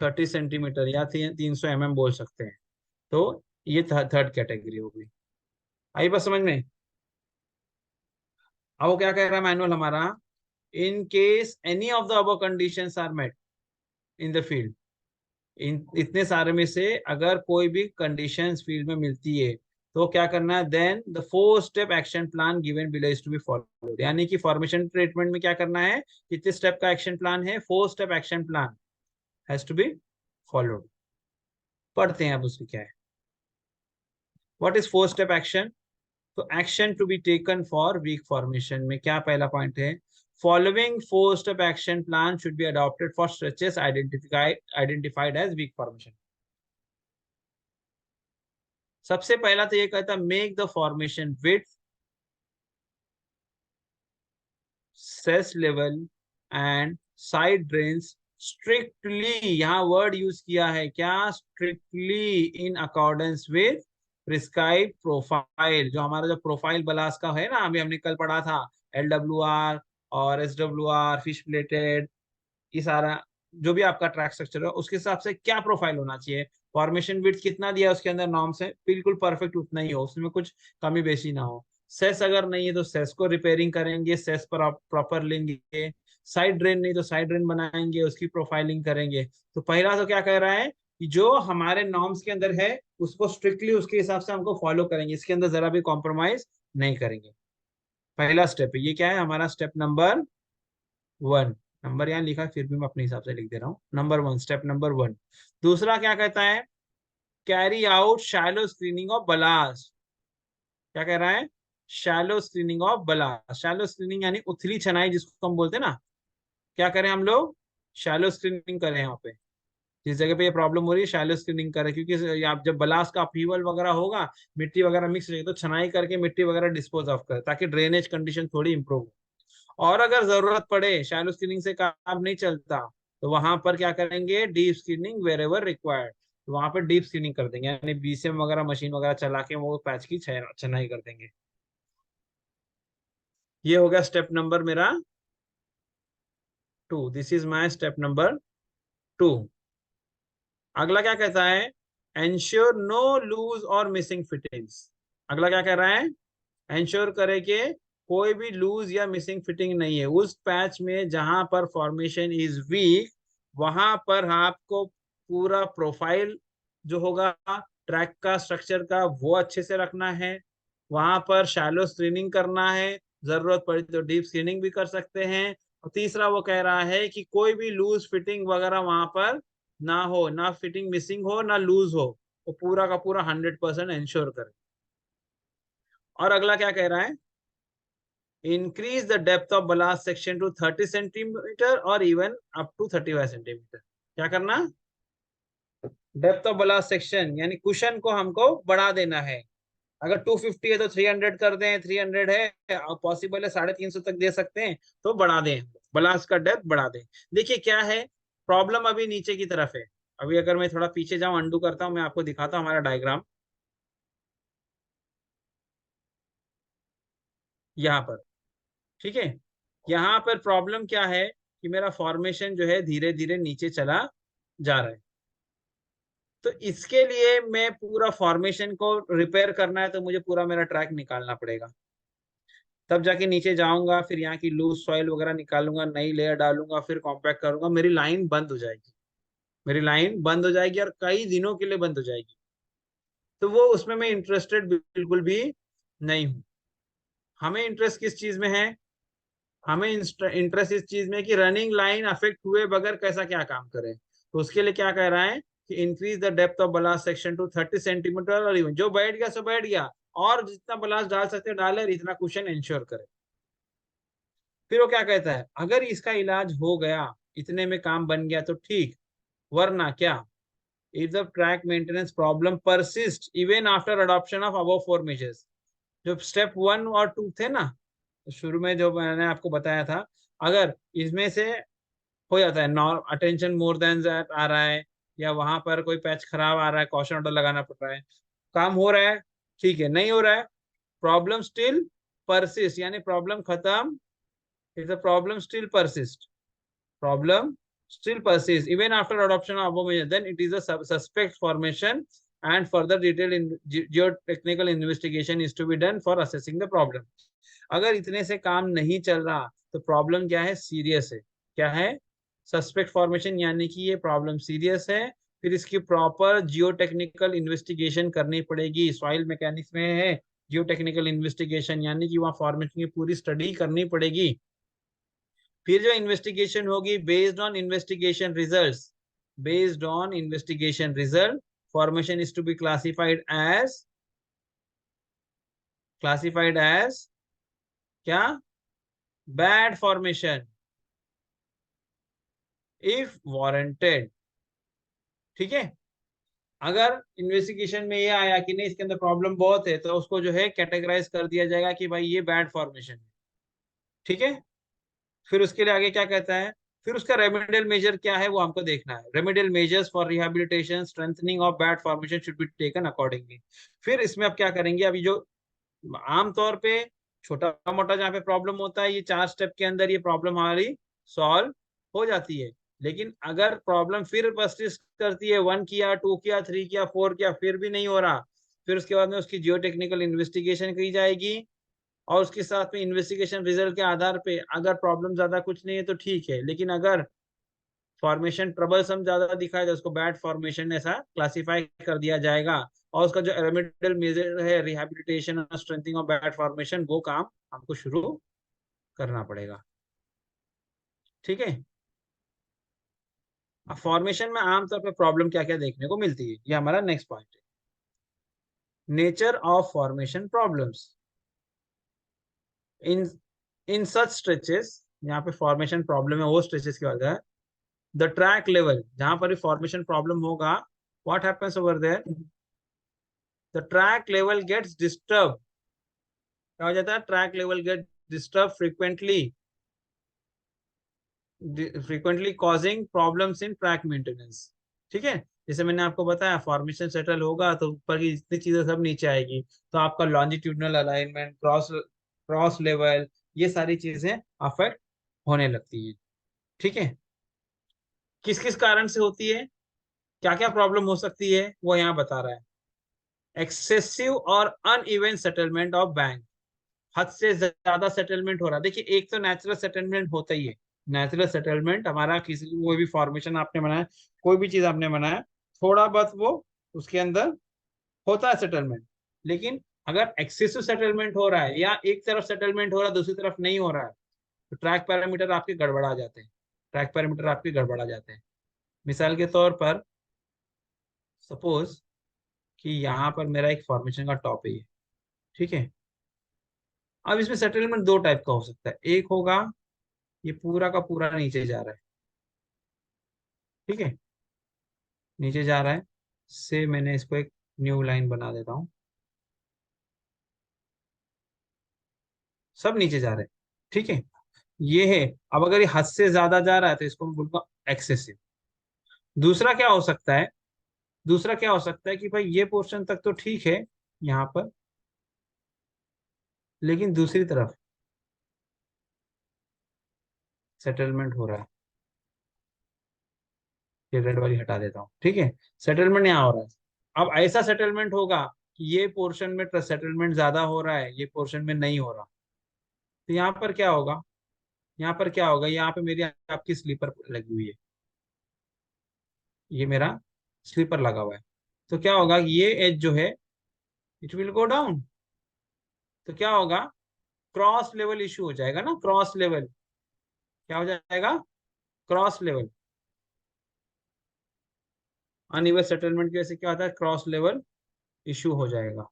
30 centimetre या 300 mm बोल सकते हैं, तो ये थर्ड कैटेगरी हो गई। आई बात समझ में? अब वो क्या कह रहा है मैनुअल हमारा, in case any of the above conditions are met in the field, इन इतने सारे में से अगर कोई भी कंडीशंस फील्ड में मिलती है, तो क्या करना है, then the 4 step action plan given below is to be followed. यानी कि फॉर्मेशन ट्रीटमेंट में क्या करना है, कितने स्टेप का एक्शन प्लान है, 4 step action plan has to be followed. पढ़ते हैं अब उसकी क्या है, व्हाट इज 4 स्टेप एक्शन। तो action to be taken for weak formation में क्या पहला पॉइंट है, following 4 step action plan should be adopted for stretches identified as weak formation. सबसे पहला तो ये कहता, make the formation width, cess level and side drains strictly, यहाँ वर्ड यूज किया है क्या, strictly in accordance with prescribe profile. जो हमारा जो प्रोफाइल बलास का है ना, अभी हमने कल पढ़ा था, LWR और SWR, फिश प्लेटेड, ये सारा जो भी आपका ट्रैक स्ट्रक्चर है, उसके हिसाब से क्या प्रोफाइल होना चाहिए, फॉर्मेशन विड्थ कितना दिया उसके अंदर नॉर्म से, बिल्कुल परफेक्ट उतना ही हो, उसमें कुछ कमी बेशी ना हो। सेस अगर नहीं है तो सेस को रिपेयरिंग करेंगे, सेस पर प्रॉपर लेंगे। साइड ड्रेन नहीं तो साइड ड्रेन बनाएंगे, उसकी प्रोफाइलिंग करेंगे। तो पहला तो क्या कह रहा है कि जो हमारे नॉर्म्स के अंदर है उसको स्ट्रिक्टली उसके हिसाब से हमको फॉलो करेंगे, इसके अंदर जरा भी कॉम्प्रोमाइज नहीं करेंगे। पहला स्टेप है, ये क्या है हमारा स्टेप नंबर 1। नंबर यहाँ लिखा है, फिर भी मैं अपने हिसाब से लिख दे रहा हूँ, नंबर 1, स्टेप नंबर 1। दूसरा क्या कहता है, carry out shallow screening of blast. क्या कह रहा है, shallow screening of blast. Shallow screening यानी उथली छनाई जिसको हम बोलते हैं ना, क्या करें हम लोग, शैलो स्क्रीनिंग करें। यहाँ पे जिस जगह पे ये प्रॉब्लम हो रही है शैलो स्क्रीनिंग करें, क्योंकि आप जब बलास्ट का अपहीवल वगैरह होगा, मिट्टी वगैरह मिक्स हो जाएगी, तो छनाई करके मिट्टी वगैरह डिस्पोज ऑफ करें ताकि ड्रेनेज कंडीशन थोड़ी इंप्रूव हो। और अगर जरूरत पड़े, शैलो स्क्रीनिंग से काम नहीं चलता, तो वहां पर क्या करेंगे, deep screening wherever required. तो वहां पर डीप स्क्रीनिंग कर देंगे, यानी बीसीएम वगैरह मशीन वगैरह चला के वो पैच की छनाई कर देंगे। ये हो गया स्टेप नंबर मेरा 2। This is my step number 2। अगला क्या कहता है, एंश्योर नो लूज और मिसिंग फिटिंग्स। अगला क्या कह रहा है, एंश्योर करे कि कोई भी लूज या मिसिंग फिटिंग नहीं है उस पैच में जहां पर फॉर्मेशन इज वीक। वहां पर आपको पूरा प्रोफाइल जो होगा ट्रैक का, स्ट्रक्चर का, वो अच्छे से रखना है। वहां पर शैलो स्क्रीनिंग करना है, जरूरत पड़ी तो डीप स्क्रीनिंग भी कर सकते हैं। और तीसरा वो कह रहा है कि कोई भी लूज फिटिंग वगैरह वहां पर ना हो, ना फिटिंग मिसिंग हो ना लूज हो, वो पूरा का पूरा 100% इंश्योर करें। और अगला क्या कह रहा है, increase the depth of ballast section to 30 centimetre और इवन अप टू 35 सेंटीमीटर। क्या करना, डेप्थ ऑफ बलास्ट सेक्शन यानी कुशन को हमको बढ़ा देना है। अगर 250 है तो 300 कर दें, 300 है और पॉसिबल है 350 तक दे सकते हैं, तो बढ़ा दें, बलास्ट का डेप्थ बढ़ा दें। देखिए क्या है, प्रॉब्लम अभी नीचे की तरफ है। अभी अगर मैं थोड़ा पीछे जाऊं, अंडू करता हूं, मैं आपको दिखाता हूं हमारा डायग्राम यहाँ पर। ठीक है, यहाँ पर प्रॉब्लम क्या है कि मेरा फॉर्मेशन जो है धीरे धीरे नीचे चला जा रहा है। तो इसके लिए मैं पूरा फॉर्मेशन को रिपेयर करना है, तो मुझे पूरा मेरा ट्रैक निकालना पड़ेगा। तब जाके नीचे जाऊंगा, फिर यहाँ की लूज सॉइल वगैरह निकालूंगा, नई लेयर डालूंगा, फिर कॉम्पैक्ट करूंगा, मेरी लाइन बंद हो जाएगी। मेरी लाइन बंद हो जाएगी और कई दिनों के लिए बंद हो जाएगी। तो वो उसमें मैं इंटरेस्टेड बिल्कुल भी नहीं हूँ। हमें इंटरेस्ट किस चीज में है, हमें इंटरेस्ट इस चीज में कि रनिंग लाइन अफेक्ट हुए बगैर कैसा क्या काम करें। तो उसके लिए क्या कह रहा है कि increase the depth of blast section two 30 centimetre, और इवन जो बैठ गया सो बैठ गया, और जितना बलास्ट डाल सकते डाले, इतना कुशन इंश्योर करे। फिर वो क्या कहता है, अगर इसका इलाज हो गया, इतने में काम बन गया तो ठीक, वरना क्या, if the track maintenance problem persist even after adoption of above 4 measures. जो स्टेप 1 और 2 थे ना शुरू में, जो मैंने आपको बताया था, अगर इसमें से हो जाता है, nor attention more than that आ रहा है, या वहां पर कोई पैच खराब आ रहा है, कॉशन ऑर्डर लगाना पड़ रहा है, काम हो रहा है, ठीक है, नहीं हो रहा है, प्रॉब्लम स्टिल परसिस्ट, यानी प्रॉब्लम खत्म, if the problem still persist, problem still persists even after adoption of above measure, then it is a suspect formation and further detailed geotechnical investigation is to be done for assessing the problem। अगर इतने से काम नहीं चल रहा तो problem क्या है, सीरियस है। क्या है, सस्पेक्ट फॉर्मेशन, यानी कि ये प्रॉब्लम सीरियस है। फिर इसकी प्रॉपर जियोटेक्निकल इन्वेस्टिगेशन करनी पड़ेगी। सॉइल मैकेनिक्स में है जियोटेक्निकल इन्वेस्टिगेशन, यानी कि वहाँ फॉर्मेशन की पूरी स्टडी करनी पड़ेगी। फिर जो इन्वेस्टिगेशन होगी based on investigation results, based on investigation result, formation is to be classified as क्या, बैड फॉर्मेशन इफ वारंटेड। ठीक है, अगर इन्वेस्टिगेशन में ये आया कि नहीं इसके अंदर प्रॉब्लम बहुत है, तो उसको जो है कैटेगराइज कर दिया जाएगा कि भाई ये बैड फॉर्मेशन है। ठीक है, फिर उसके लिए आगे क्या कहता है, फिर उसका रेमेडियल मेजर क्या है वो हमको देखना है। Remedial measures for rehabilitation strengthening of bad formation should be taken accordingly. फिर इसमें अब क्या करेंगे, अभी जो आमतौर पे छोटा मोटा जहाँ पे प्रॉब्लम होता है, ये 4 स्टेप के अंदर ये प्रॉब्लम हमारी सॉल्व हो जाती है। लेकिन अगर प्रॉब्लम फिर परसिस्ट करती है, 1 किया, 2 किया, 3 किया, 4 किया, फिर भी नहीं हो रहा, फिर उसके बाद में उसकी जियोटेक्निकल इन्वेस्टिगेशन की जाएगी। और उसके साथ में इन्वेस्टिगेशन रिजल्ट के आधार पे अगर प्रॉब्लम ज्यादा कुछ नहीं है तो ठीक है, लेकिन अगर फॉर्मेशन ट्रबलसम ज्यादा दिखाए तो उसको बैड फॉर्मेशन ऐसा क्लासिफाई कर दिया जाएगा, और उसका जो रेमेडियल मेजर है रिहैबिलिटेशन और स्ट्रेंथनिंग ऑफ बैड फॉर्मेशन, वो काम हमको शुरू करना पड़ेगा। ठीक है। अब फॉर्मेशन में आमतौर पर प्रॉब्लम क्या क्या देखने को मिलती है, ये हमारा नेक्स्ट पॉइंट है। Nature of formation problems in in such stretches, यहाँ पे फॉर्मेशन प्रॉब्लम है वो स्ट्रेचेस की बात है। द ट्रैक लेवल, जहां पर भी फॉर्मेशन प्रॉब्लम होगा, what happens over there, the track level gets disturb. क्या हो जाता है, track level get disturb frequently causing problems in track maintenance. ठीक है। जैसे मैंने आपको बताया फॉर्मेशन सेटल होगा तो ऊपर की जितनी चीजें सब नीचे आएगी, तो आपका longitudinal alignment, cross cross level, ये सारी चीजें अफेक्ट होने लगती है। ठीक है। किस किस कारण से होती है, क्या क्या प्रॉब्लम हो सकती है, वो यहाँ बता रहा है। एक्सेसिव और अनइवन सेटलमेंट ऑफ बैंक, हद से ज्यादा सेटलमेंट हो रहा है। देखिए एक तो नेचुरल सेटलमेंट होता ही है। नेचुरल सेटलमेंट हमारा किसी कोई भी फॉर्मेशन आपने बनाया, कोई भी चीज आपने बनाया, थोड़ा बहुत वो उसके अंदर होता है सेटलमेंट। लेकिन अगर एक्सेसिव सेटलमेंट हो रहा है या एक तरफ सेटलमेंट हो रहा है दूसरी तरफ नहीं हो रहा है, तो ट्रैक पैरामीटर आपके गड़बड़ा जाते हैं। ट्रैक पैरामीटर आपके गड़बड़ा जाते हैं। मिसाल के तौर पर सपोज कि यहाँ पर मेरा एक फॉर्मेशन का टॉप है ये। ठीक है। अब इसमें सेटलमेंट दो टाइप का हो सकता है। एक होगा ये पूरा का पूरा नीचे जा रहा है। ठीक है। नीचे जा रहा है, से मैंने इसको एक न्यू लाइन बना देता हूँ। सब नीचे जा रहे हैं। ठीक है। ये है। अब अगर ये हद से ज्यादा जा रहा है तो इसको मैं बोलूंगा एक्सेसिव। दूसरा क्या हो सकता है, दूसरा क्या हो सकता है कि भाई ये पोर्शन तक तो ठीक है यहाँ पर, लेकिन दूसरी तरफ सेटलमेंट हो रहा है। ये रेड वाली हटा देता हूँ। ठीक है। सेटलमेंट यहाँ हो रहा है। अब ऐसा सेटलमेंट होगा कि ये पोर्शन में सेटलमेंट ज्यादा हो रहा है, ये पोर्शन में नहीं हो रहा, तो यहाँ पर क्या होगा, यहाँ पर क्या होगा, यहाँ पे मेरी आपकी स्लीपर लगी हुई है, ये मेरा स्लीपर लगा हुआ है। तो क्या होगा, ये एज जो है इट विल गो डाउन। तो क्या होगा, क्रॉस लेवल इशू हो जाएगा ना, क्रॉस लेवल। क्या हो जाएगा, क्रॉस लेवल। अनइवन सेटलमेंट की वजह से क्या होता है, क्रॉस लेवल इशू हो जाएगा।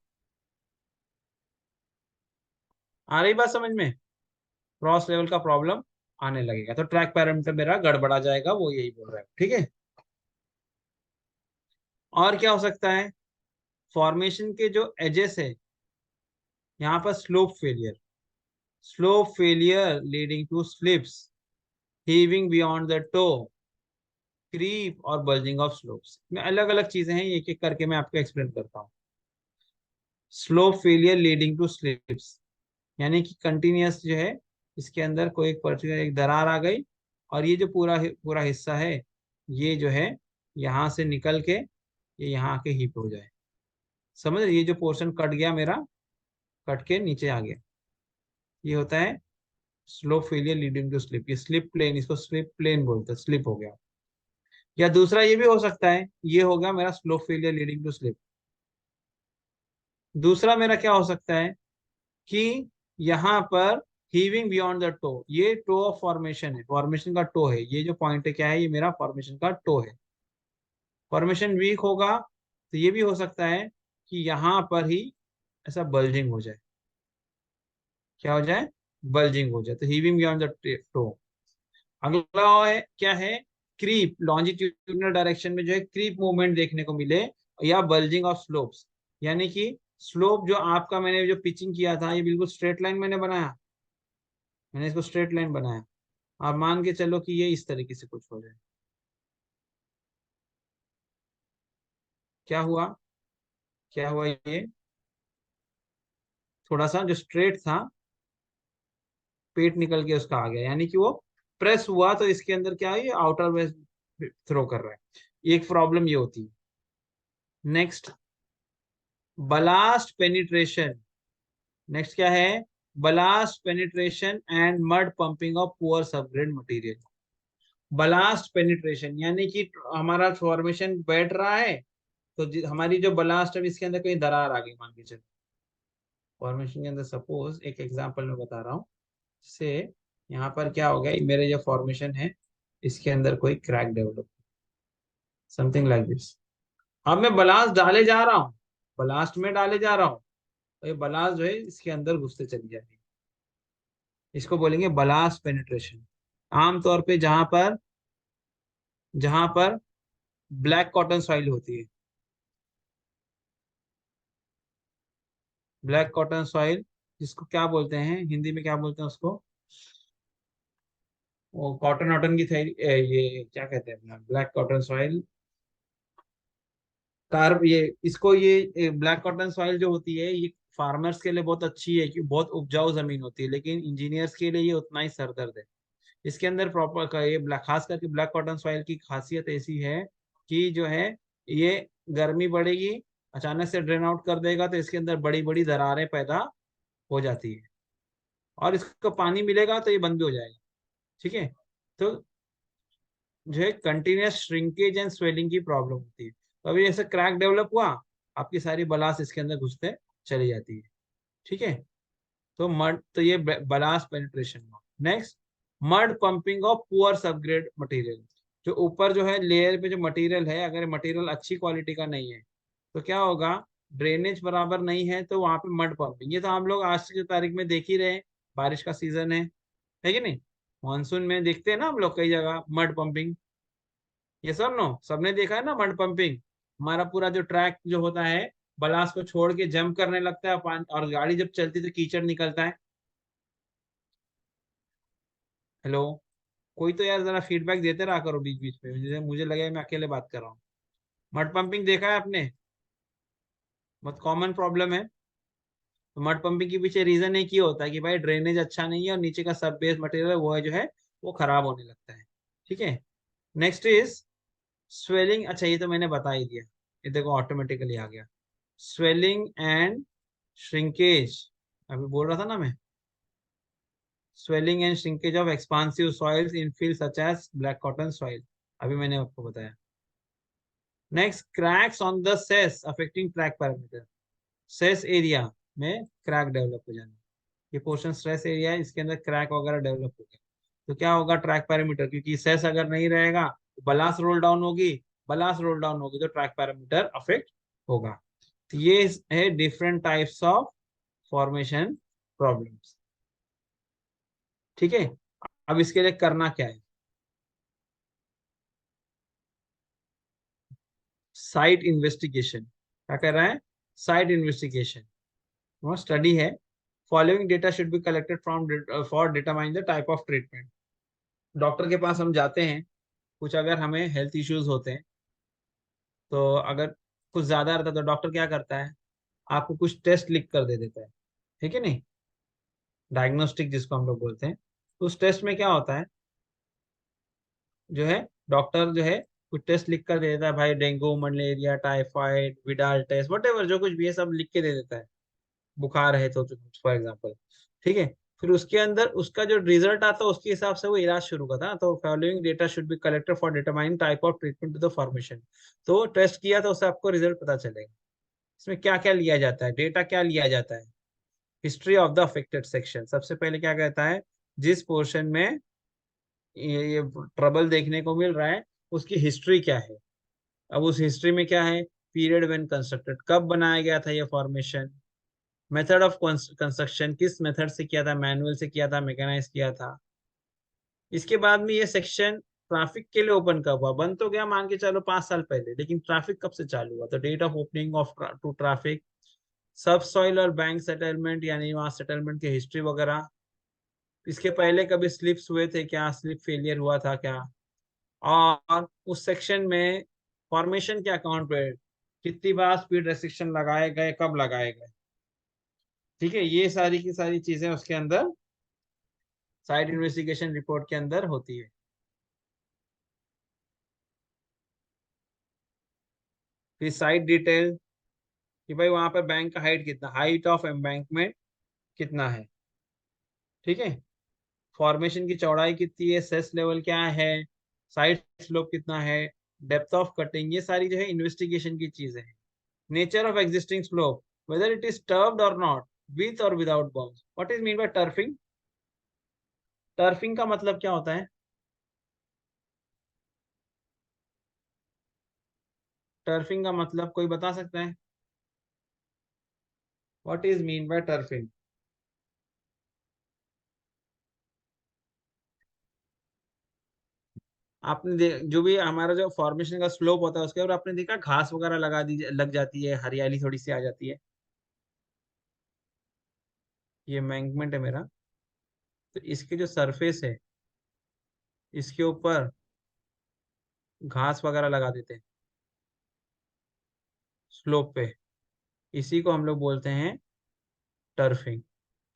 आ रही बात समझ में, क्रॉस लेवल का प्रॉब्लम आने लगेगा, तो ट्रैक पैरामीटर मेरा गड़बड़ा जाएगा, वो यही बोल रहा है। ठीक है। और क्या हो सकता है, फॉर्मेशन के जो एजेस है, यहाँ पर slope failure, slope failure leading to slips, heaving beyond the toe, creep और बल्जिंग ऑफ स्लोप्स। में अलग अलग चीजें हैं, एक एक करके मैं आपको एक्सप्लेन करता हूँ। Slope failure leading to slips, यानी कि कंटिन्यूअस जो है, इसके अंदर कोई एक पर्टिकुलर एक दरार आ गई, और ये जो पूरा पूरा हिस्सा है, ये जो है यहाँ से निकल के ये यहाँ आके हिप हो जाए। समझ रहे? ये जो पोर्शन कट गया मेरा, कट के नीचे आ गया, ये होता है slope failure leading to slip. ये स्लिप प्लेन, इसको स्लिप प्लेन बोलते हैं, स्लिप हो गया। या दूसरा ये भी हो सकता है, ये हो गया मेरा slope failure leading to slip. दूसरा मेरा क्या हो सकता है कि यहाँ पर हीविंग बियॉन्ड द टो, ये टो ऑफ फॉर्मेशन है, फॉर्मेशन का टो है, ये जो पॉइंट है क्या है, ये मेरा फॉर्मेशन का टो है। फॉर्मेशन वीक होगा तो ये भी हो सकता है कि यहाँ पर ही ऐसा बल्जिंग हो जाए। क्या हो जाए, बल्जिंग हो जाए, तो हीविंग बियॉन्ड द टो। अगला है क्या है, क्रीप, लॉन्जिट्यूडिनल डायरेक्शन में जो है क्रीप मूवमेंट देखने को मिले, या बल्जिंग ऑफ स्लोप्स, यानी कि स्लोप जो आपका मैंने जो पिचिंग किया था, ये बिल्कुल स्ट्रेट लाइन मैंने बनाया, मैंने इसको स्ट्रेट लाइन बनाया। आप मान के चलो कि ये इस तरीके से कुछ हो जाए, क्या हुआ, क्या हुआ, ये थोड़ा सा जो स्ट्रेट था, पेट निकल के उसका आ गया, यानी कि वो प्रेस हुआ तो इसके अंदर क्या है, ये आउटर वेस्ट थ्रो कर रहा है। एक प्रॉब्लम ये होती है। Next, blast penetration. नेक्स्ट क्या है, blast penetration and mud pumping of poor subgrade material. Blast penetration यानी कि हमारा फॉर्मेशन बैठ रहा है, तो हमारी जो ब्लास्ट है इसके अंदर कहीं दरार आ गई, मान के चलो फॉर्मेशन के अंदर। सपोज एक एग्जांपल मैं बता रहा हूँ, से यहाँ पर क्या हो गया, मेरे जो फॉर्मेशन है इसके अंदर कोई crack develop, something like this. अब मैं ब्लास्ट डाले जा रहा हूँ, ब्लास्ट में डाले जा रहा हूँ, तो ये ब्लास्ट जो है इसके अंदर घुसते चली जाएगी, इसको बोलेंगे ब्लास्ट पेनिट्रेशन। आमतौर पे जहां पर ब्लैक कॉटन सॉइल होती है, ब्लैक कॉटन सॉइल, जिसको क्या बोलते हैं हिंदी में, क्या बोलते हैं उसको, वो कॉटन वॉटन की थैली, ये क्या कहते हैं अपना, ब्लैक कॉटन सॉइल, कार्ब, ये इसको, ये ब्लैक कॉटन सॉइल जो होती है ये फार्मर्स के लिए बहुत अच्छी है, कि बहुत उपजाऊ जमीन होती है, लेकिन इंजीनियर्स के लिए ये उतना ही सरदर्द है। इसके अंदर प्रॉपर का ये खास करके ब्लैक कॉटन सॉइल की खासियत ऐसी है कि जो है ये गर्मी बढ़ेगी, अचानक से ड्रेन आउट कर देगा, तो इसके अंदर बड़ी बड़ी दरारें पैदा हो जाती है, और इसको पानी मिलेगा तो ये बंद भी हो जाएगा। ठीक है, तो जो है कंटिन्यूस श्रिंकेज एंड स्वेलिंग की प्रॉब्लम होती है। तो अभी जैसे क्रैक डेवलप हुआ, आपकी सारी बलास इसके अंदर घुसते चली जाती है। ठीक है, तो मड, तो ये बलास पेनिट्रेशन हुआ। Next, mud pumping of poor subgrade material. जो ऊपर जो है लेयर पे जो मटेरियल है, अगर मटेरियल अच्छी क्वालिटी का नहीं है तो क्या होगा, ड्रेनेज बराबर नहीं है, तो वहां पे मड पंपिंग, ये तो हम लोग आज की तारीख में देख ही रहे हैं, बारिश का सीजन है कि नहीं, मानसून में देखते हैं ना हम लोग कई जगह मड पंपिंग, ये सब नो सबने देखा है ना मड पंपिंग। हमारा पूरा जो ट्रैक जो होता है, बलास को छोड़ के जंप करने लगता है पानी, और गाड़ी जब चलती है तो कीचड़ निकलता है। हेलो, कोई तो यार जरा फीडबैक देते रहा करो बीच बीच में, मुझे मुझे लगे मैं अकेले बात कर रहा हूँ। मड पंपिंग देखा है आपने, बहुत कॉमन प्रॉब्लम है। तो मड पंपिंग के पीछे रीजन एक ही होता है कि भाई ड्रेनेज अच्छा नहीं है, और नीचे का सब बेस मटेरियल वो है जो है वो खराब होने लगता है। ठीक है, नेक्स्ट इज स्वेलिंग। अच्छा, ये तो मैंने बता ही दिया, ये देखो ऑटोमेटिकली आ गया, स्वेलिंग एंड श्रिंकेज। अभी बोल रहा था ना मैं, swelling and shrinkage of expansive soils in field such as black cotton soil, अभी मैंने आपको बताया। Next, cracks on the cess affecting track parameter. Cess area में क्रैक डेवलप हो जाना, ये पोर्शन स्ट्रेस एरिया है, इसके अंदर क्रैक वगैरह डेवलप हो गया, तो क्या होगा, ट्रैक पैरामीटर, क्योंकि सेस अगर नहीं रहेगा तो बलास रोल डाउन होगी, बलास रोल डाउन होगी तो ट्रैक पैरामीटर अफेक्ट होगा। तो ये है different types of formation problems. ठीक है, अब इसके लिए करना क्या है, साइट इन्वेस्टिगेशन। क्या कर रहा है, साइट इन्वेस्टिगेशन, वो स्टडी है। Following data should be collected from for determine the type of treatment. Doctor के पास हम जाते हैं, कुछ अगर हमें हेल्थ इश्यूज होते हैं, तो अगर कुछ ज्यादा रहता है तो डॉक्टर क्या करता है, आपको कुछ टेस्ट लिख कर दे देता है, ठीक है नहीं, डायग्नोस्टिक जिसको हम लोग बोलते हैं। तो उस टेस्ट में क्या होता है, जो है डॉक्टर जो है कुछ टेस्ट लिख कर दे देता है, भाई dengue, malaria, typhoid, Widal test, वट जो कुछ भी है सब लिख के दे देता है, बुखार है तो फॉर एग्जाम्पल। ठीक है, फिर उसके अंदर उसका जो रिजल्ट आता है उसके हिसाब से वो इलाज शुरू करता है। तो following data should be collected for determine type of treatment to the formation. तो टेस्ट किया तो उससे आपको रिजल्ट पता चलेगा। इसमें क्या क्या लिया जाता है, डेटा क्या लिया जाता है, history of the affected section. सबसे पहले क्या कहता है, जिस पोर्शन में ये ट्रबल देखने को मिल रहा है उसकी हिस्ट्री क्या है। अब उस हिस्ट्री में क्या है, पीरियड व्हेन कंस्ट्रक्टेड, कब बनाया गया था ये फॉर्मेशन, मेथड ऑफ कंस्ट्रक्शन, किस मेथड से किया था, मैनुअल से किया था, मैकेनाइज किया था। इसके बाद में ये सेक्शन ट्रैफिक के लिए ओपन कब हुआ, बंद तो गया मान के चलो 5 साल पहले, लेकिन ट्रैफिक कब से चालू हुआ, तो date of opening of to traffic, सब सॉइल और बैंक सेटलमेंट यानी वहां सेटलमेंट की हिस्ट्री वगैरह। इसके पहले कभी स्लिप्स हुए थे क्या, स्लिप फेलियर हुआ था क्या, और उस सेक्शन में फॉर्मेशन के अकाउंट पे कितनी बार स्पीड रेस्ट्रिक्शन लगाए गए, कब लगाए गए। ठीक है, ये सारी की सारी चीजें उसके अंदर साइट इन्वेस्टिगेशन रिपोर्ट के अंदर होती है। फिर साइट डिटेल, कि भाई वहां पर बैंक का हाइट कितना, हाइट ऑफ एम्बैंकमेंट कितना है, ठीक है, फॉर्मेशन की चौड़ाई कितनी है, सेस लेवल क्या है, साइड स्लोप कितना है, डेप्थ ऑफ कटिंग, ये सारी जो है इन्वेस्टिगेशन की चीजें हैं। Nature of existing slope, whether it is turfed और नॉट, विथ और without berms. What is mean by turfing? Turfing का मतलब क्या होता है? टर्फिंग का मतलब कोई बता सकता है? What is mean by turfing? आपने जो भी हमारा जो फॉर्मेशन का स्लोप होता है उसके ऊपर आपने देखा घास वगैरह लगा दी लग जाती है, हरियाली थोड़ी सी आ जाती है। ये एम्बैंकमेंट है मेरा, तो इसके जो सरफेस है इसके ऊपर घास वगैरह लगा देते हैं स्लोप पे, इसी को हम लोग बोलते हैं टर्फिंग।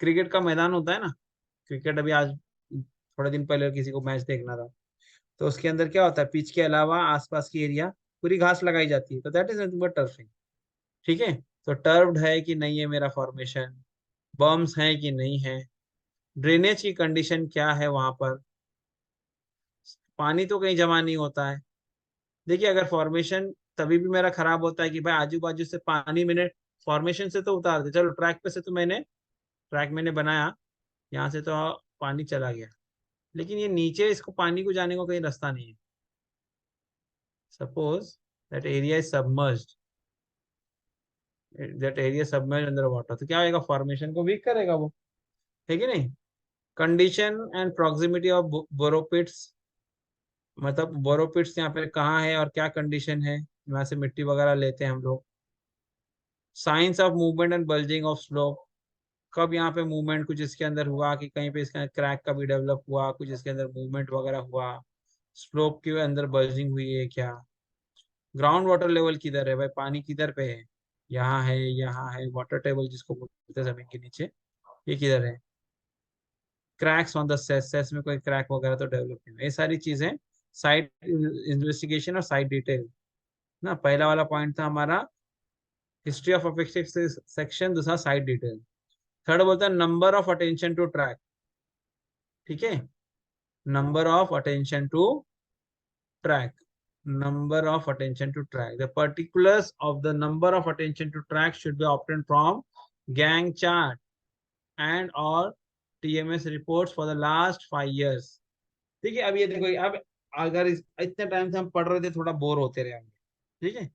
क्रिकेट का मैदान होता है ना, क्रिकेट अभी आज थोड़े दिन पहले किसी को मैच देखना था, तो उसके अंदर क्या होता है, पिच के अलावा आसपास की एरिया पूरी घास लगाई जाती है, तो that is nothing but turfing. ठीक है, तो टर्व्ड है कि नहीं है मेरा फॉर्मेशन, बम्स है कि नहीं है, ड्रेनेज की कंडीशन क्या है वहां पर, पानी तो कहीं जमा नहीं होता है। देखिए, अगर फॉर्मेशन तभी भी मेरा खराब होता है कि भाई आजू बाजू से पानी मैंने फॉर्मेशन से तो उतार दे, चलो ट्रैक पे से तो मैंने ट्रैक मैंने बनाया, यहाँ से तो पानी चला गया, लेकिन ये नीचे इसको पानी को जाने को कहीं रास्ता नहीं है। Suppose that area is submerged, that area submerged under water, तो क्या होगा, फॉर्मेशन को वीक करेगा वो, है कि नहीं। कंडीशन एंड प्रॉक्सिमिटी ऑफ बोरोपिट्स, मतलब बोरोपिट्स यहाँ पे कहाँ है और क्या कंडीशन है, यहाँ से मिट्टी वगैरह लेते हैं हम लोग। Science of movement and bulging of slope, कब यहाँ पे मूवमेंट कुछ इसके अंदर हुआ कि कहीं पे इसके अंदर क्रैक का भी डेवलप हुआ, कुछ इसके अंदर मूवमेंट वगैरह हुआ, स्लोप के अंदर बल्जिंग हुई है क्या। ग्राउंड वाटर लेवल किधर है भाई, पानी किधर पे है, यहाँ है, यहाँ है, वाटर टेबल जिसको बोलते हैं जमीन के नीचे, ये किधर है। Cracks on the cess, cess में कोई क्रैक वगैरह तो डेवलप नहीं हुआ, ये सारी चीजें साइट इन्वेस्टिगेशन और साइट डिटेल ना। पहला वाला पॉइंट था हमारा हिस्ट्री ऑफ अफेक्टेड सेक्शन, दूसरा साइट डिटेल। थर्ड बोलता है number of attention to track. ठीक है, number of attention to track, number of attention to track, the particulars of the number of attention to track should be obtained from gang chart and or TMS reports for the last 5 years। ठीक है, अब ये देखो, अब अगर इतने time से हम पढ़ रहे थे थोड़ा बोर होते रहे होंगे, ठीक है,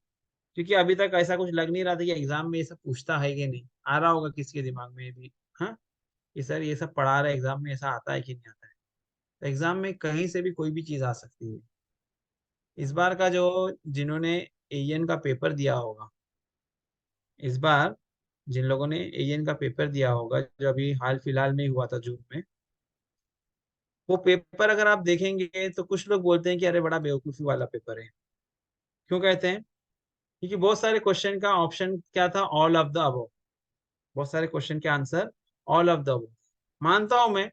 क्योंकि अभी तक ऐसा कुछ लग नहीं रहा था कि एग्जाम में ये सब पूछता है कि नहीं, आ रहा होगा किसके दिमाग में भी, हाँ, ये सर ये सब पढ़ा रहे एग्जाम में, ऐसा आता है कि नहीं आता है। तो एग्जाम में कहीं से भी कोई भी चीज आ सकती है। इस बार का जो जिन्होंने एएन का पेपर दिया होगा, इस बार जिन लोगों ने एएन का पेपर दिया होगा जो अभी हाल फिलहाल में ही हुआ था जून में, वो पेपर अगर आप देखेंगे तो कुछ लोग बोलते हैं कि अरे बड़ा बेवकूफी वाला पेपर है। क्यों कहते हैं? क्योंकि बहुत सारे क्वेश्चन का ऑप्शन क्या था, ऑल ऑफ द अबव, बहुत सारे क्वेश्चन के answer all of the above. मानता हूं मैं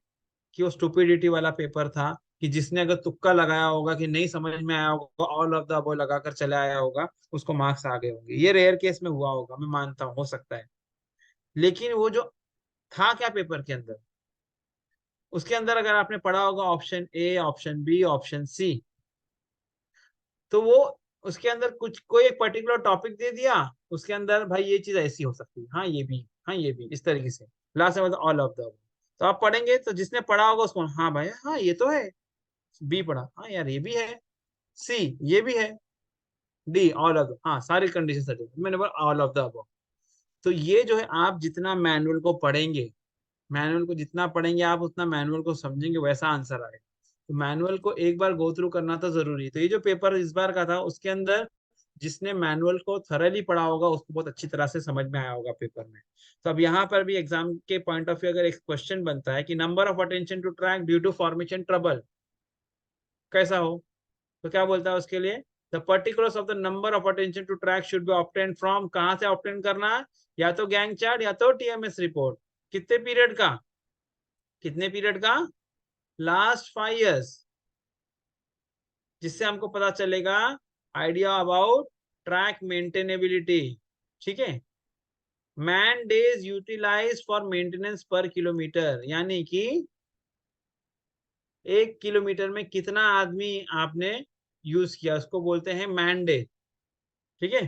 कि वो स्टुपिडिटी वाला पेपर था, कि जिसने अगर तुक्का लगाया होगा कि नहीं समझ में आया होगा, ऑल ऑफ द अबव लगाकर चला आया होगा, उसको मार्क्स आ गए होंगे, ये रेयर केस में हुआ होगा, मैं मानता हूँ हो सकता है। लेकिन वो जो था क्या पेपर के अंदर, उसके अंदर अगर आपने पढ़ा होगा option A, option B, option C, तो वो उसके अंदर कुछ कोई एक पर्टिकुलर टॉपिक दे दिया, उसके अंदर भाई ये चीज ऐसी हो सकती है, हाँ ये भी, हाँ ये भी, इस तरीके से लास्ट में ऑल ऑफ द। तो आप पढ़ेंगे तो जिसने पढ़ा होगा उसको हाँ भाई हाँ ये तो है, बी पढ़ा हाँ यार ये भी है, सी ये भी है, डी ऑल ऑफ द, हाँ सारी कंडीशन सर्टिफिकेट, मैंने बोला ऑल ऑफ द अबव। तो ये जो है आप जितना मैनुअल को पढ़ेंगे, मैनुअल को जितना पढ़ेंगे आप उतना मैनुअल को समझेंगे, वैसा आंसर आएगा। तो मैनुअल को एक बार गो थ्रू करना तो जरूरी है। तो ये जो पेपर इस बार का था उसके अंदर जिसने मैनुअल को थरली पढ़ा होगा उसको बहुत अच्छी तरह से समझ में आया होगा पेपर में। तो अब यहाँ पर भी एग्जाम के पॉइंट ऑफ व्यू अगर एक क्वेश्चन बनता है कि number of attention to track due to formation trouble कैसा हो, तो क्या बोलता है उसके लिए, the particulars of the number of attention to track should be obtain from, कहां से ऑब्टेन करना है, या तो गैंग चार्ट या तो टीएमएस रिपोर्ट। कितने पीरियड का, कितने पीरियड का, लास्ट 5 years, जिससे हमको पता चलेगा आइडिया अबाउट ट्रैक मेंटेनेबिलिटी। ठीक है, man days utilize for maintenance per kilometre, यानी कि 1 किलोमीटर में कितना आदमी आपने यूज किया, उसको बोलते हैं मैन डे। ठीक है,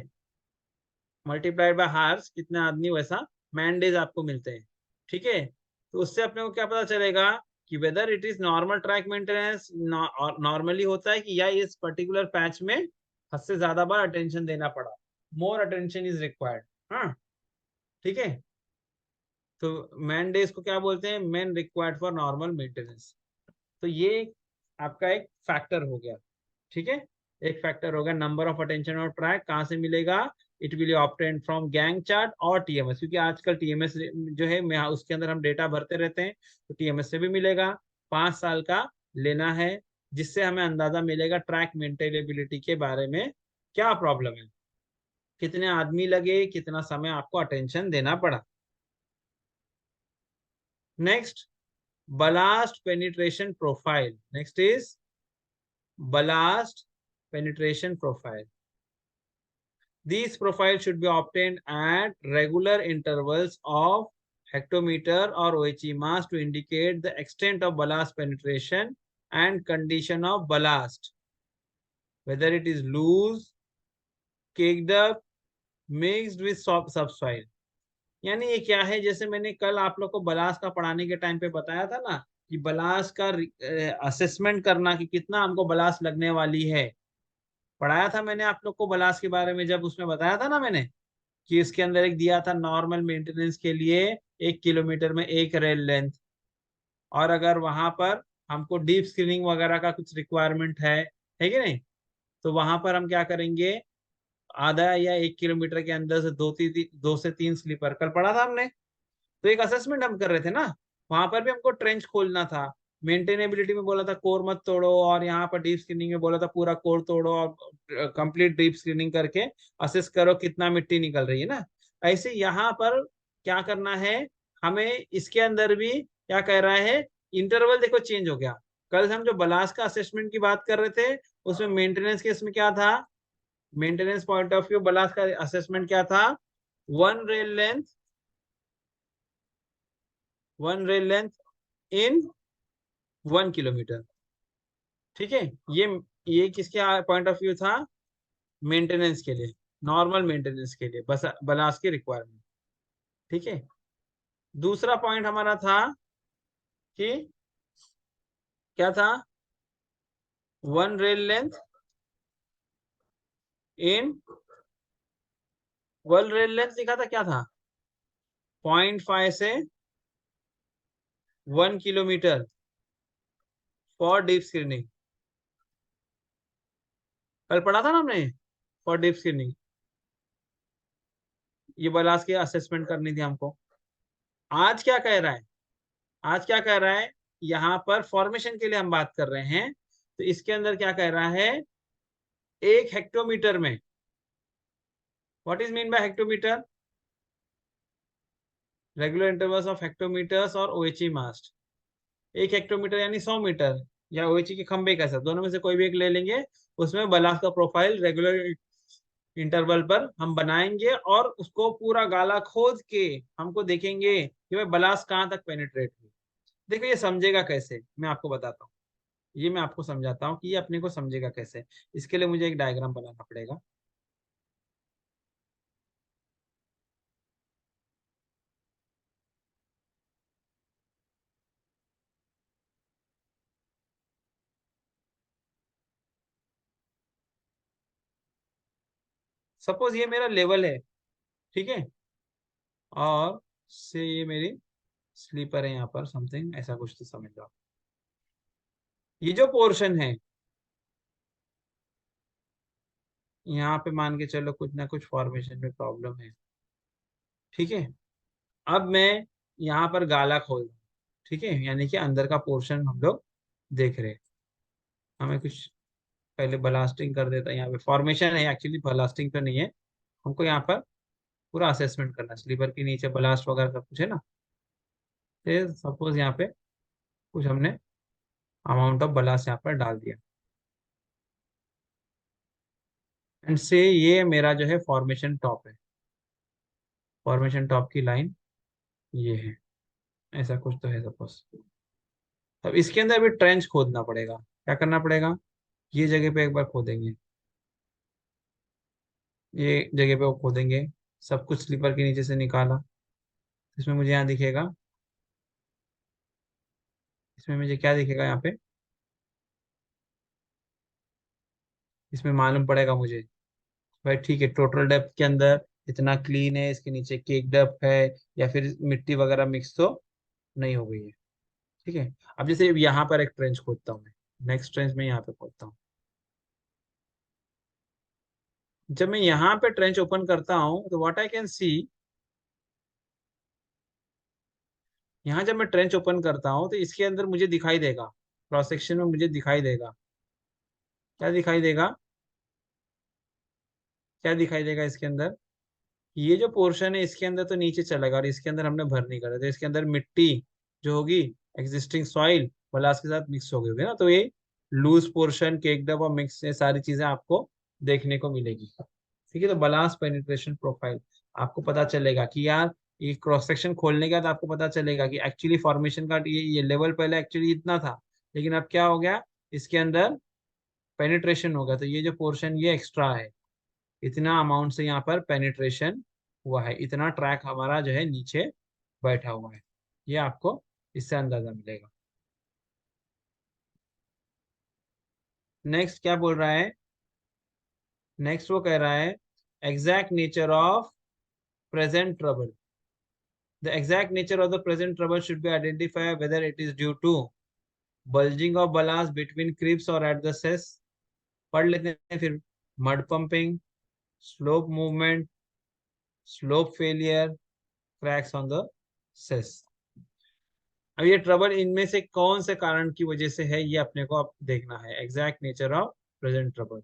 मल्टीप्लाइड बाय हार्स, कितने आदमी, वैसा मैन डेज आपको मिलते हैं। ठीक है, तो उससे अपने को क्या पता चलेगा कि weather it is normal track maintenance normally होता है कि या इस पर्टिकुलर पैच में हद से ज्यादा बार अटेंशन देना पड़ा, मोर अटेंशन इज रिक्वायर्ड। हाँ, ठीक है, तो मैन डेज को क्या बोलते हैं, man required for normal maintenance. तो ये आपका एक फैक्टर हो गया। ठीक है, एक फैक्टर होगा नंबर ऑफ अटेंशन और ट्रैक कहाँ से मिलेगा, it will obtain from gang chart और टीएमएस, क्योंकि आजकल टीएमएस जो है मैं उसके अंदर हम डेटा भरते रहते हैं, तो टीएमएस से भी मिलेगा। 5 साल का लेना है, जिससे हमें अंदाजा मिलेगा ट्रैक मेंटेनेबिलिटी के बारे में, क्या प्रॉब्लम है, कितने आदमी लगे, कितना समय आपको अटेंशन देना पड़ा। Next, ballast penetration profile. Next is ballast penetration profile. These profiles should be obtained at regular intervals of hectometer or OHE mass to indicate the extent of ballast penetration and condition of ballast, whether it is loose, caked up, mixed with subsoil. यानी ये क्या है, जैसे मैंने कल आप लोग को बलास का पढ़ाने के टाइम पे बताया था ना कि बलास का असेसमेंट करना कि कितना हमको बलास लगने वाली है, पढ़ाया था मैंने आप लोग को बलास के बारे में, जब उसमें बताया था ना मैंने कि इसके अंदर एक दिया था नॉर्मल मेंटेनेंस के लिए 1 किलोमीटर में एक रेल लेंथ, और अगर वहां पर हमको डीप स्क्रीनिंग वगैरह का कुछ रिक्वायरमेंट है कि नहीं, तो वहां पर हम क्या करेंगे, आधा या 1 किलोमीटर के अंदर से 2 से 3 स्लीपर, कल पढ़ा था हमने। तो एक असेसमेंट हम कर रहे थे ना, वहां पर भी हमको ट्रेंच खोलना था। मेंटेनेबिलिटी में बोला था कोर मत तोड़ो, और यहाँ पर डीप स्क्रीनिंग में बोला था पूरा कोर तोड़ो और कंप्लीट डीप स्क्रीनिंग करके असेस करो कितना मिट्टी निकल रही है ना। ऐसे यहाँ पर क्या करना है हमें, इसके अंदर भी क्या कह रहा है, इंटरवल देखो चेंज हो गया। कल हम जो बलास का असेसमेंट की बात कर रहे थे, उसमें मेंटेनेंस के इसमें क्या था, मेंटेनेंस पॉइंट ऑफ व्यू बलास का असेसमेंट क्या था, one rail length, one rail length in 1 kilometre. ठीक है, ये किसके पॉइंट ऑफ व्यू था, मेंटेनेंस के लिए, नॉर्मल मेंटेनेंस के लिए, बस बलास की रिक्वायरमेंट। ठीक है, दूसरा पॉइंट हमारा था कि क्या था, one rail length in, one rail length लिखा था, क्या था, 0.5 से 1 किलोमीटर फॉर डीप स्क्रीनिंग। कल पढ़ा था ना हमने, फॉर डीप स्क्रीनिंग, ये बलास की असेसमेंट करनी थी हमको। आज क्या कह रहा है, आज क्या कह रहा है, यहाँ पर फॉर्मेशन के लिए हम बात कर रहे हैं, तो इसके अंदर क्या कह रहा है, 1 हेक्टोमीटर में, what is mean by hectometre, regular intervals of hectometres और ओएचई मास्ट। 1 हेक्टोमीटर यानी 100 मीटर, या ओएचई के खंबे का, दोनों में से कोई भी एक ले लेंगे, उसमें बलास का प्रोफाइल रेगुलर इंटरवल पर हम बनाएंगे, और उसको पूरा गाला खोद के हमको देखेंगे कि भाई बलास कहाँ तक पेनिट्रेट हुई। देखो ये समझेगा कैसे, मैं आपको बताता हूँ, ये मैं आपको समझाता हूँ कि ये अपने को समझेगा कैसे। इसके लिए मुझे एक डायग्राम बनाना पड़ेगा। सपोज ये मेरा लेवल है, ठीक है, और से ये मेरी स्लीपर है यहाँ पर, समथिंग ऐसा कुछ तो समझ लो। ये जो पोर्शन है, यहाँ पे मान के चलो कुछ ना कुछ फॉर्मेशन में प्रॉब्लम है। ठीक है, अब मैं यहाँ पर गाला खोल रहा हूँ, ठीक है, यानी कि अंदर का पोर्शन हम लोग देख रहे हैं। हमें कुछ पहले ब्लास्टिंग कर देता है, यहाँ पे फॉर्मेशन है एक्चुअली, ब्लास्टिंग तो नहीं है। हमको यहाँ पर पूरा असेसमेंट करना है, स्लीपर के नीचे ब्लास्ट वगैरह सब कुछ है ना। फिर सपोज यहाँ पे कुछ हमने अमाउंट ऑफ ब्लास्ट यहाँ पर डाल दिया, एंड से ये मेरा जो है फॉर्मेशन टॉप है, फॉर्मेशन टॉप की लाइन ये है, ऐसा कुछ तो है सपोज। अब इसके अंदर भी ट्रेंच खोदना पड़ेगा। क्या करना पड़ेगा? ये जगह पे एक बार खोदेंगे, ये जगह पे वो खोदेंगे, सब कुछ स्लीपर के नीचे से निकाला। इसमें मुझे यहाँ दिखेगा, इसमें मुझे क्या दिखेगा यहाँ पे, इसमें मालूम पड़ेगा मुझे। भाई ठीक है, टोटल डेप्थ के अंदर इतना क्लीन है, इसके नीचे केक डेप्थ है, या फिर मिट्टी वगैरह मिक्स तो नहीं हो गई है। ठीक है। अब जैसे यहाँ पर एक ट्रेंच खोदता हूँ मैं, नेक्स्ट ट्रेंच में यहाँ पे खोदता हूँ। जब मैं यहाँ पे ट्रेंच ओपन करता हूँ तो व्हाट आई कैन सी, यहाँ जब मैं ट्रेंच ओपन करता हूँ तो इसके अंदर मुझे दिखाई देगा, क्रॉस सेक्शन में मुझे दिखाई देगा। क्या दिखाई देगा? क्या दिखाई देगा इसके अंदर? ये जो पोर्शन है इसके अंदर तो नीचे चलेगा, और इसके अंदर हमने भर नहीं करा, तो इसके अंदर मिट्टी जो होगी, एग्जिस्टिंग सॉइल बलास के साथ मिक्स हो गई होगी ना, तो ये लूज पोर्शन, केक्ड अप और मिक्स, ये सारी चीजें आपको देखने को मिलेगी। ठीक है। तो बलास पेनिट्रेशन प्रोफाइल आपको पता चलेगा कि यार, ये क्रॉस सेक्शन खोलने के बाद आपको पता चलेगा कि एक्चुअली फॉर्मेशन का ये लेवल पहले एक्चुअली इतना था, लेकिन अब क्या हो गया, इसके अंदर पेनिट्रेशन होगा, तो ये जो पोर्शन ये एक्स्ट्रा है, इतना अमाउंट से यहाँ पर पेनिट्रेशन हुआ है, इतना ट्रैक हमारा जो है नीचे बैठा हुआ है। ये आपको इससे अंदाजा मिलेगा। नेक्स्ट क्या बोल रहा है? नेक्स्ट वो कह रहा है exact nature of present trouble. The exact nature of the present trouble should be identified whether it is due to bulging of ballast between cribs or at the cess. पढ़ लेते हैं फिर। mud pumping, slope movement, slope failure, cracks on the cess. अब ये trouble इनमें से कौन से कारण की वजह से है, ये अपने को अब देखना है। Exact nature of present trouble.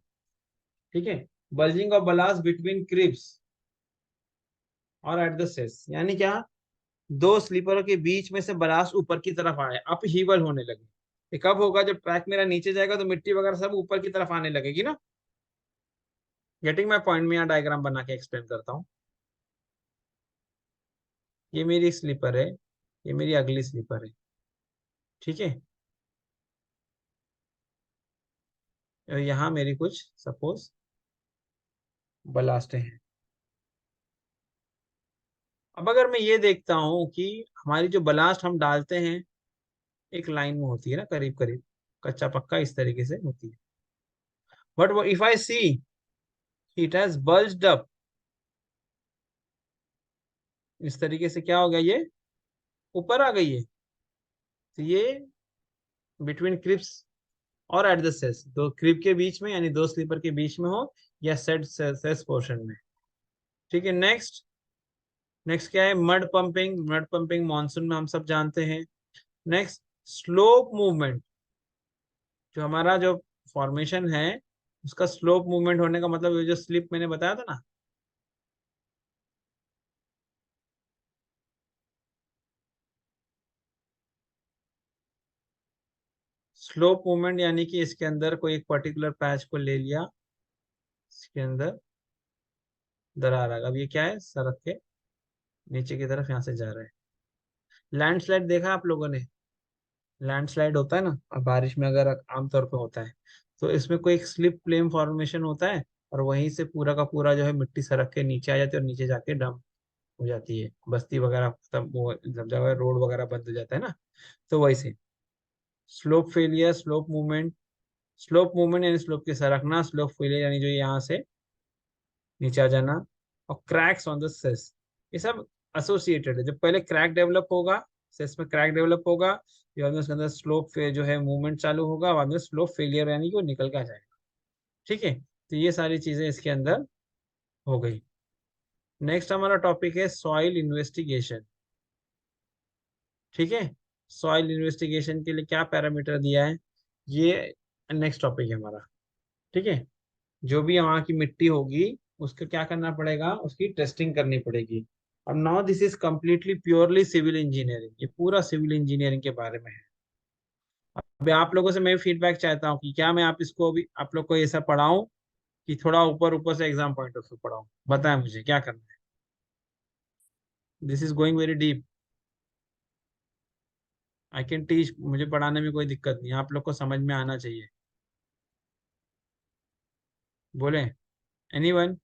ठीक है। Bulging of blast between cribs और एट द सेस, यानी क्या, दो स्लीपरों के बीच में से बलास्ट ऊपर की तरफ आए, अप हीवल होने लगे। ये कब होगा? जब ट्रैक मेरा नीचे जाएगा तो मिट्टी वगैरह सब ऊपर की तरफ आने लगेगी ना। Getting my point? में यहाँ डायग्राम बना के एक्सप्लेन करता हूँ। ये मेरी स्लीपर है, ये मेरी अगली स्लीपर है। ठीक है। और यहाँ मेरी कुछ सपोज बलास्ट हैं। अब अगर मैं ये देखता हूँ कि हमारी जो बलास्ट हम डालते हैं एक लाइन में होती है ना, करीब करीब कच्चा पक्का इस तरीके से होती है, but if I see it has bulged up, इस तरीके से क्या हो गया, ये ऊपर आ गई है, तो ये बिटवीन क्रिप्स और एट द सेस, दो क्रिप के बीच में यानी दो स्लीपर के बीच में हो, या सेट सेस पोर्शन में। ठीक है। नेक्स्ट, नेक्स्ट क्या है? Mud pumping. Mud pumping monsoon में हम सब जानते हैं। Next, slope movement. जो हमारा जो फॉर्मेशन है उसका स्लोप मूवमेंट होने का मतलब, ये जो स्लिप मैंने बताया था ना, स्लोप मूवमेंट यानी कि इसके अंदर कोई एक पर्टिकुलर पैच को ले लिया, इसके अंदर दरार आ गया। अब ये क्या है? सड़क के नीचे की तरफ यहाँ से जा रहा है। लैंडस्लाइड देखा आप लोगों ने? लैंडस्लाइड होता है ना, और बारिश में अगर आमतौर पे होता है, तो इसमें कोई एक स्लिप प्लेन फॉर्मेशन होता है, और वहीं से पूरा का पूरा जो है मिट्टी सड़क के नीचे आ जाती है, और नीचे जाके डंप हो जाती है, बस्ती वगैरह खत्म, वो जब जगह रोड वगैरह बंद हो जाता है ना, तो वैसे slope failure, slope movement. Slope movement यानी स्लोप के सरकना, स्लोप फेलियर यानी जो यहाँ से नीचे आ जाना, और क्रैक्स ऑन द सेस, ये सब एसोसिएटेड है। जब पहले क्रैक डेवलप होगा, सेस में क्रैक डेवलप होगा, फिर बाद में उसके अंदर स्लोप जो है मूवमेंट चालू होगा, बाद में स्लोप फेलियर यानी कि वो निकल के आ जाएगा। ठीक है। तो ये सारी चीजें इसके अंदर हो गई। नेक्स्ट हमारा टॉपिक है सॉइल इन्वेस्टिगेशन। ठीक है। सॉइल इन्वेस्टिगेशन के लिए क्या पैरामीटर दिया है, ये नेक्स्ट टॉपिक है हमारा। ठीक है। जो भी वहाँ की मिट्टी होगी उसका क्या करना पड़ेगा, उसकी टेस्टिंग करनी पड़ेगी। अब now this is completely purely civil engineering, ये पूरा सिविल इंजीनियरिंग के बारे में है। अभी आप लोगों से मैं फीडबैक चाहता हूँ कि क्या मैं आप इसको अभी आप लोग को ऐसा पढ़ाऊं, कि थोड़ा ऊपर ऊपर से एग्जाम पॉइंट ऑफ व्यू पढ़ाऊं? बताएं मुझे क्या करना है। This is going very deep. I can teach, मुझे पढ़ाने में कोई दिक्कत नहीं, आप लोग को समझ में आना चाहिए। बोले एनीवन?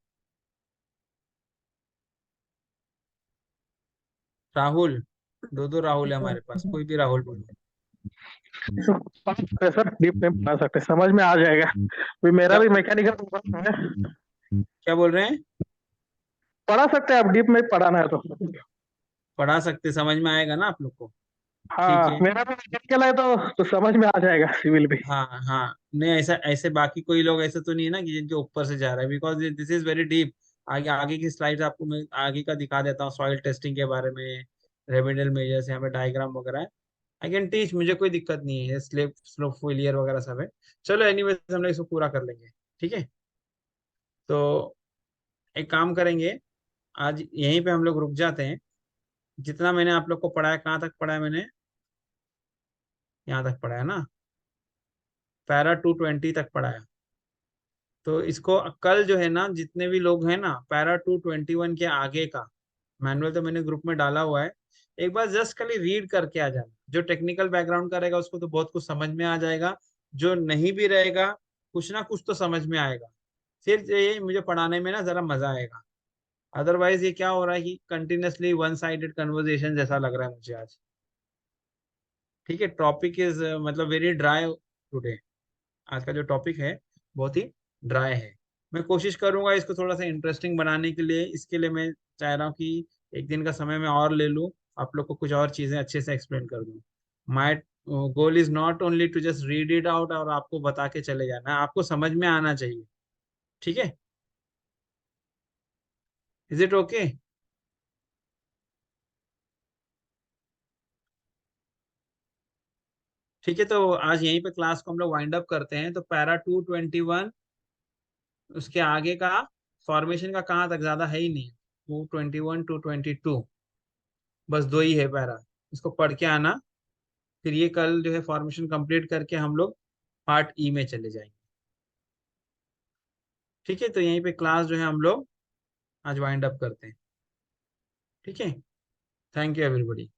राहुल, दो दो राहुल है हमारे पास, कोई भी राहुल बोलो। तो पढ़ सकते हैं सर, डीप में पढ़ा सकते हैं, समझ में आ जाएगा। अभी मेरा क्या भी मैकेनिकल है। क्या बोल रहे हैं? पढ़ा सकते हैं, आप डीप में पढ़ाना है तो। पढ़ा सकते, समझ में आएगा ना आप लोग को? ठीक हाँ, है। मेरा भी मैकेनिकल है तो समझ में आ जाएगा, सिविल भी। हाँ हाँ, नहीं ऐसा ऐसे बाकी कोई लोग ऐसे तो नहीं है ना कि जिनके ऊपर से जा रहा है, because this is very deep. आगे आगे की स्लाइड्स आपको मैं आगे का दिखा देता हूँ, सॉइल टेस्टिंग के बारे में, रेमेडियल मेजर्स, यहाँ पे डायग्राम वगैरह है। आई कैन टीच, मुझे कोई दिक्कत नहीं है, स्लेप स्लोप फेलियर वगैरह सब है। चलो एनीवेज, हम लोग इसको पूरा कर लेंगे। ठीक है, तो एक काम करेंगे, आज यहीं पे हम लोग रुक जाते हैं। जितना मैंने आप लोग को पढ़ाया, कहाँ तक पढ़ाया मैंने? यहाँ तक पढ़ाया ना, पैरा 220 तक पढ़ाया। तो इसको कल जो है ना, जितने भी लोग हैं ना, पैरा 221 के आगे का मैनुअल तो मैंने ग्रुप में डाला हुआ है, एक बार जस्ट खाली रीड करके आ जाना। जो टेक्निकल बैकग्राउंड का रहेगा उसको तो बहुत कुछ समझ में आ जाएगा, जो नहीं भी रहेगा कुछ ना कुछ तो समझ में आएगा। फिर ये मुझे पढ़ाने में ना जरा मजा आएगा। अदरवाइज ये क्या हो रहा है कि कंटिन्यूअसली वन साइडेड कन्वर्सेशन जैसा लग रहा है मुझे आज। ठीक है, टॉपिक इज मतलब वेरी ड्राई टुडे। आज का जो टॉपिक है बहुत ही ड्राई है। मैं कोशिश करूंगा इसको थोड़ा सा इंटरेस्टिंग बनाने के लिए, इसके लिए मैं चाह रहा हूँ कि एक दिन का समय मैं और ले लूँ, आप लोग को कुछ और चीजें अच्छे से एक्सप्लेन कर दूँ। My goal is not only to just read it out और आपको बता के चले जाना है, आपको समझ में आना चाहिए। ठीक है, इज इट ओके? ठीक है, तो आज यहीं पे क्लास को हम लोग वाइंड अप करते हैं। तो पैरा 221, उसके आगे का फॉर्मेशन का कहाँ तक, ज्यादा है ही नहीं। 221 222, बस दो ही है पैरा, इसको पढ़ के आना। फिर ये कल जो है फॉर्मेशन कंप्लीट करके हम लोग पार्ट ई में चले जाएंगे। ठीक है, तो यहीं पे क्लास जो है हम लोग आज वाइंड अप करते हैं। ठीक है, थैंक यू एवरीबॉडी।